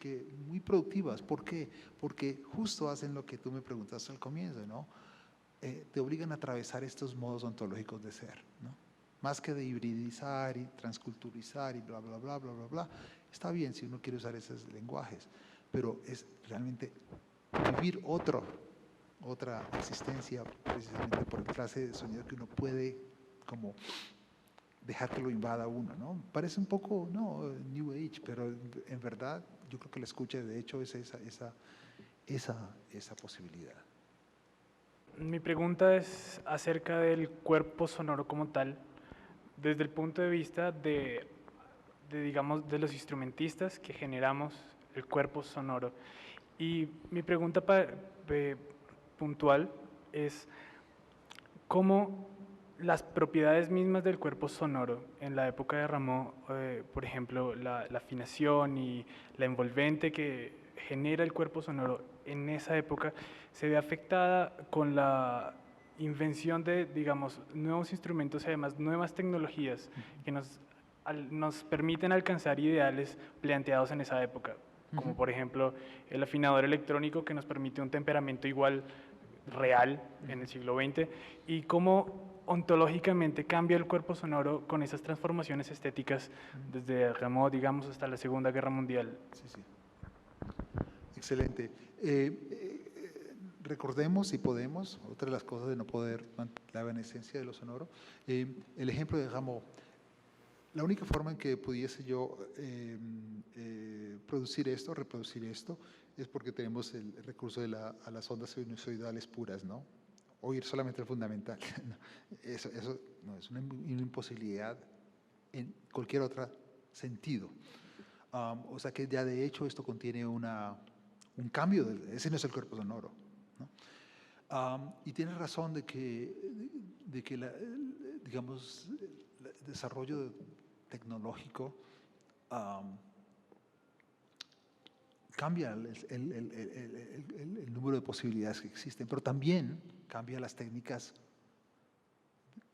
muy productivas. ¿Por qué? Porque justo hacen lo que tú me preguntaste al comienzo, ¿no? Te obligan a atravesar estos modos ontológicos de ser, ¿no? Más que de hibridizar y transculturizar y bla, bla, bla, bla, bla, bla. Está bien si uno quiere usar esos lenguajes, pero es realmente vivir otra existencia, precisamente por el clase de sonido que uno puede como dejar que lo invada uno, ¿no? Parece un poco, no, New Age, pero en verdad yo creo que la escucha de hecho es esa posibilidad. Mi pregunta es acerca del cuerpo sonoro como tal, desde el punto de vista digamos, de los instrumentistas que generamos el cuerpo sonoro. Y mi pregunta puntual es cómo las propiedades mismas del cuerpo sonoro en la época de Rameau, por ejemplo, la afinación y la envolvente que genera el cuerpo sonoro en esa época, se ve afectada con la invención de, digamos, nuevos instrumentos y además nuevas tecnologías que nos permiten alcanzar ideales planteados en esa época, como por ejemplo el afinador electrónico que nos permite un temperamento igual real en el siglo XX, y cómo ontológicamente cambia el cuerpo sonoro con esas transformaciones estéticas desde Rameau, digamos, hasta la Segunda Guerra Mundial. Sí. Excelente. Recordemos, si podemos, otra de las cosas de no poder, la evanescencia de lo sonoro, el ejemplo de Rameau. La única forma en que pudiese yo reproducir esto, es porque tenemos el recurso a las ondas sinusoidales puras, ¿no? Oír solamente el fundamental. Eso no, es una imposibilidad en cualquier otro sentido. O sea que ya de hecho esto contiene un cambio, ese no es el cuerpo sonoro, ¿no? Y tienes razón de que digamos, el desarrollo tecnológico cambia el número de posibilidades que existen, pero también cambia las técnicas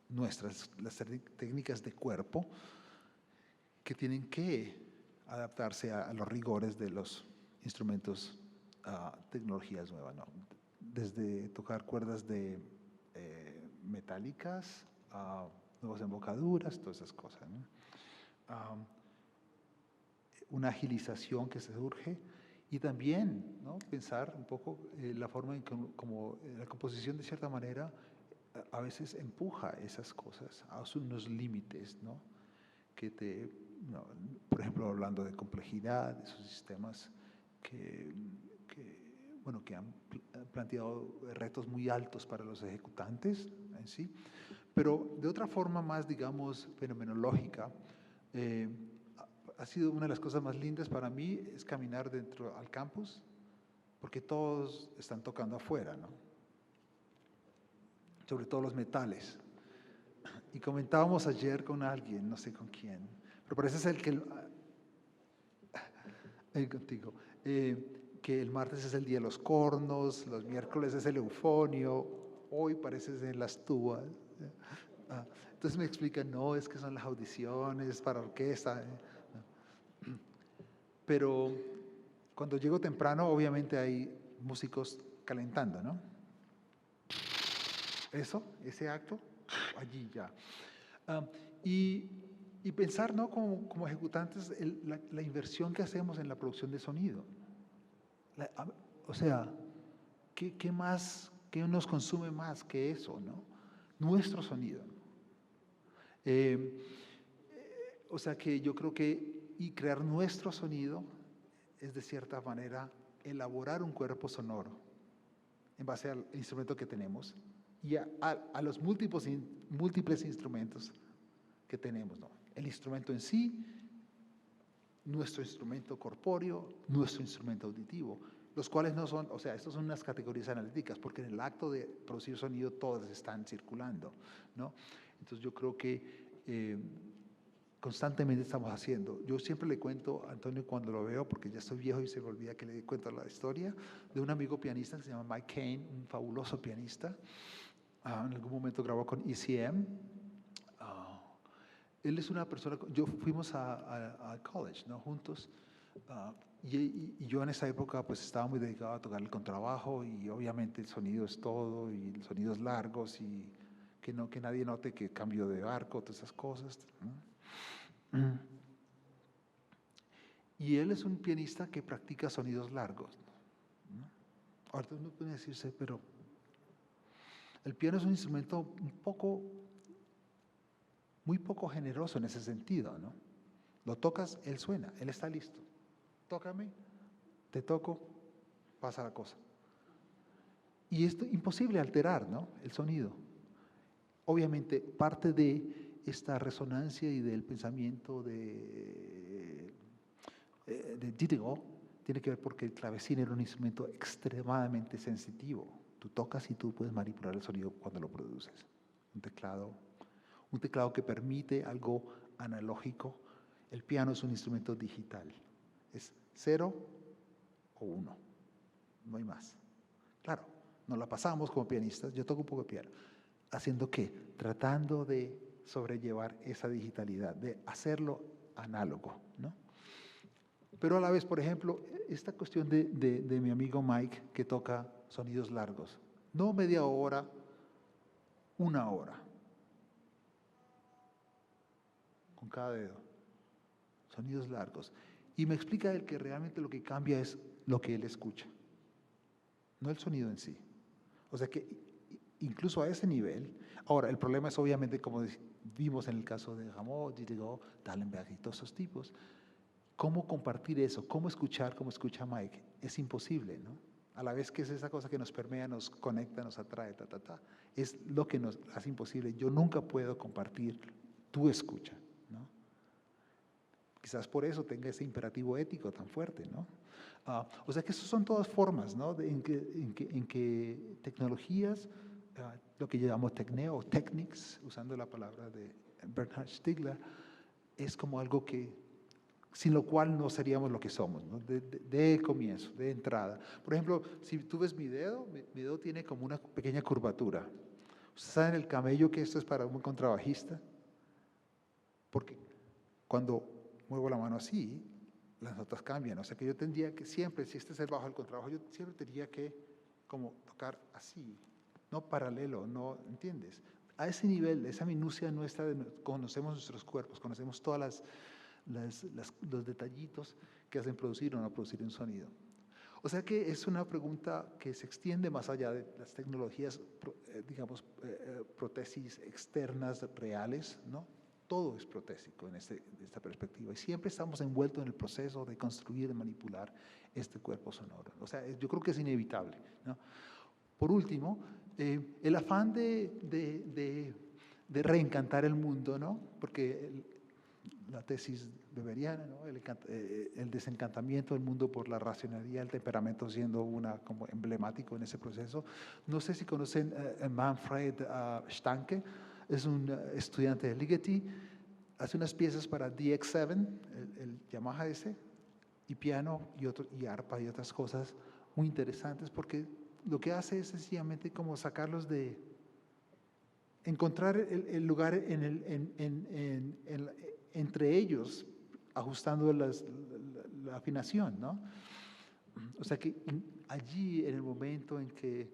nuestras, las técnicas de cuerpo, que tienen que adaptarse a los rigores de los instrumentos tecnologías nuevas, ¿no? Desde tocar cuerdas de metálicas a nuevas embocaduras, todas esas cosas, ¿no? Una agilización que se surge y también, ¿no?, pensar un poco la forma en que como la composición de cierta manera a veces empuja esas cosas a unos límites, ¿no? Que no, por ejemplo, hablando de complejidad, de esos sistemas bueno, que han planteado retos muy altos para los ejecutantes en sí, pero de otra forma más, digamos, fenomenológica. Ha sido una de las cosas más lindas para mí es caminar dentro al campus, porque todos están tocando afuera, ¿no? Sobre todo los metales. Y comentábamos ayer con alguien, no sé con quién, pero parece ser contigo, que el martes es el día de los cornos, los miércoles es el eufonio, hoy parece ser las tubas. Entonces me explican, no, es que son las audiciones para orquesta. Pero cuando llego temprano, obviamente hay músicos calentando, ¿no? Ese acto, allí ya. Y pensar, ¿no?, como ejecutantes, la inversión que hacemos en la producción de sonido. O sea, ¿qué más, qué nos consume más que eso, ¿no? Nuestro sonido. O sea que yo creo que crear nuestro sonido es de cierta manera elaborar un cuerpo sonoro en base al instrumento que tenemos y a los múltiples instrumentos que tenemos, ¿no? El instrumento en sí, nuestro instrumento corpóreo, nuestro instrumento auditivo, los cuales no son, o sea, estas son unas categorías analíticas, porque en el acto de producir sonido todas están circulando, ¿no? Entonces yo creo que constantemente estamos haciendo. Yo siempre le cuento a Antonio cuando lo veo, porque ya estoy viejo y se me olvida que le cuento la historia, de un amigo pianista que se llama Mike Kane, un fabuloso pianista. En algún momento grabó con ECM. Él es una persona, fuimos a college, ¿no?, juntos, y yo en esa época pues estaba muy dedicado a tocar el contrabajo y obviamente el sonido es todo y los sonidos largos y que nadie note que cambio de arco, todas esas cosas, ¿no? Y él es un pianista que practica sonidos largos, ¿no? Ahorita uno puede decirse, pero el piano es un instrumento muy poco generoso en ese sentido, ¿no? Lo tocas, él suena, él está listo. Tócame, te toco, pasa la cosa. Y esto imposible alterar, ¿no?, el sonido. Obviamente, parte de esta resonancia y del pensamiento de Diderot tiene que ver porque el clavecín era un instrumento extremadamente sensitivo. Tú tocas y tú puedes manipular el sonido cuando lo produces. Un teclado que permite algo analógico. El piano es un instrumento digital. Es 0 o 1. No hay más. Claro, nos la pasamos como pianistas. Yo toco un poco de piano. ¿Haciendo qué? Tratando de sobrellevar esa digitalidad, de hacerlo análogo, ¿no? Pero a la vez, por ejemplo, esta cuestión de mi amigo Mike, que toca sonidos largos. No media hora, 1 hora. Con cada dedo. Sonidos largos. Y me explica él que realmente lo que cambia es lo que él escucha, no el sonido en sí. O sea que incluso a ese nivel, ahora el problema es obviamente, como vimos en el caso de Rameau, Diderot, Dallenberg y todos esos tipos, cómo compartir eso, cómo escuchar como escucha Mike, es imposible, ¿no? A la vez que es esa cosa que nos permea, nos conecta, nos atrae, es lo que nos hace imposible. Yo nunca puedo compartir tu escucha, ¿no? Quizás por eso tenga ese imperativo ético tan fuerte, ¿no? O sea que esas son todas formas, ¿no?, en que tecnologías, lo que llamamos tecneo o technics, usando la palabra de Bernhard Stiegler, es como algo sin lo cual no seríamos lo que somos, ¿no?, de comienzo, de entrada. Por ejemplo, si tú ves mi dedo tiene como una pequeña curvatura. ¿Ustedes saben el camello que esto es para un contrabajista? Porque cuando muevo la mano así, las notas cambian. O sea que yo tendría que siempre, si este es el bajo del contrabajo, yo siempre tendría que como tocar así, no paralelo, ¿no? ¿Entiendes? A ese nivel, esa minucia nuestra, conocemos nuestros cuerpos, conocemos todas los detallitos que hacen producir o no producir un sonido. O sea que es una pregunta que se extiende más allá de las tecnologías, digamos, prótesis externas reales, ¿no? Todo es protésico en esta perspectiva y siempre estamos envueltos en el proceso de construir, de manipular este cuerpo sonoro. O sea, yo creo que es inevitable, ¿no? Por último, el afán de reencantar el mundo, ¿no? Porque la tesis beberiana, ¿no? El desencantamiento del mundo por la racionalidad, el temperamento siendo como emblemático en ese proceso. No sé si conocen a Manfred Stanke, es un estudiante de Ligeti, hace unas piezas para DX7, el Yamaha ese, y piano y arpa y otras cosas muy interesantes, porque lo que hace es sencillamente como sacarlos encontrar el lugar entre ellos, ajustando la afinación, ¿no? O sea que allí, en el momento en que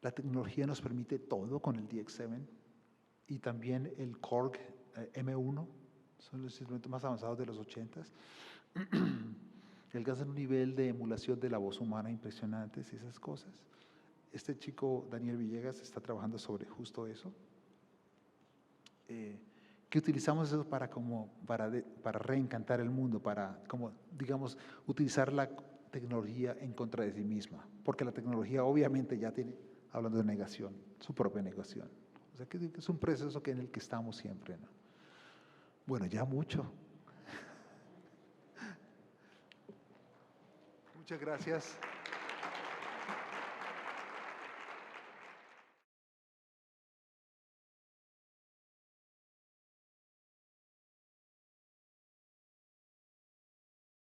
la tecnología nos permite todo con el DX7 y también el Korg M1, son los instrumentos más avanzados de los 80s, alcanzan un nivel de emulación de la voz humana impresionantes y esas cosas. Este chico, Daniel Villegas, está trabajando sobre justo eso. Que utilizamos eso para reencantar el mundo, para, como, digamos, utilizar la tecnología en contra de sí misma. Porque la tecnología obviamente ya tiene, hablando de negación, su propia negación. O sea que es un proceso en el que estamos siempre, ¿no? Bueno, ya mucho. Muchas gracias.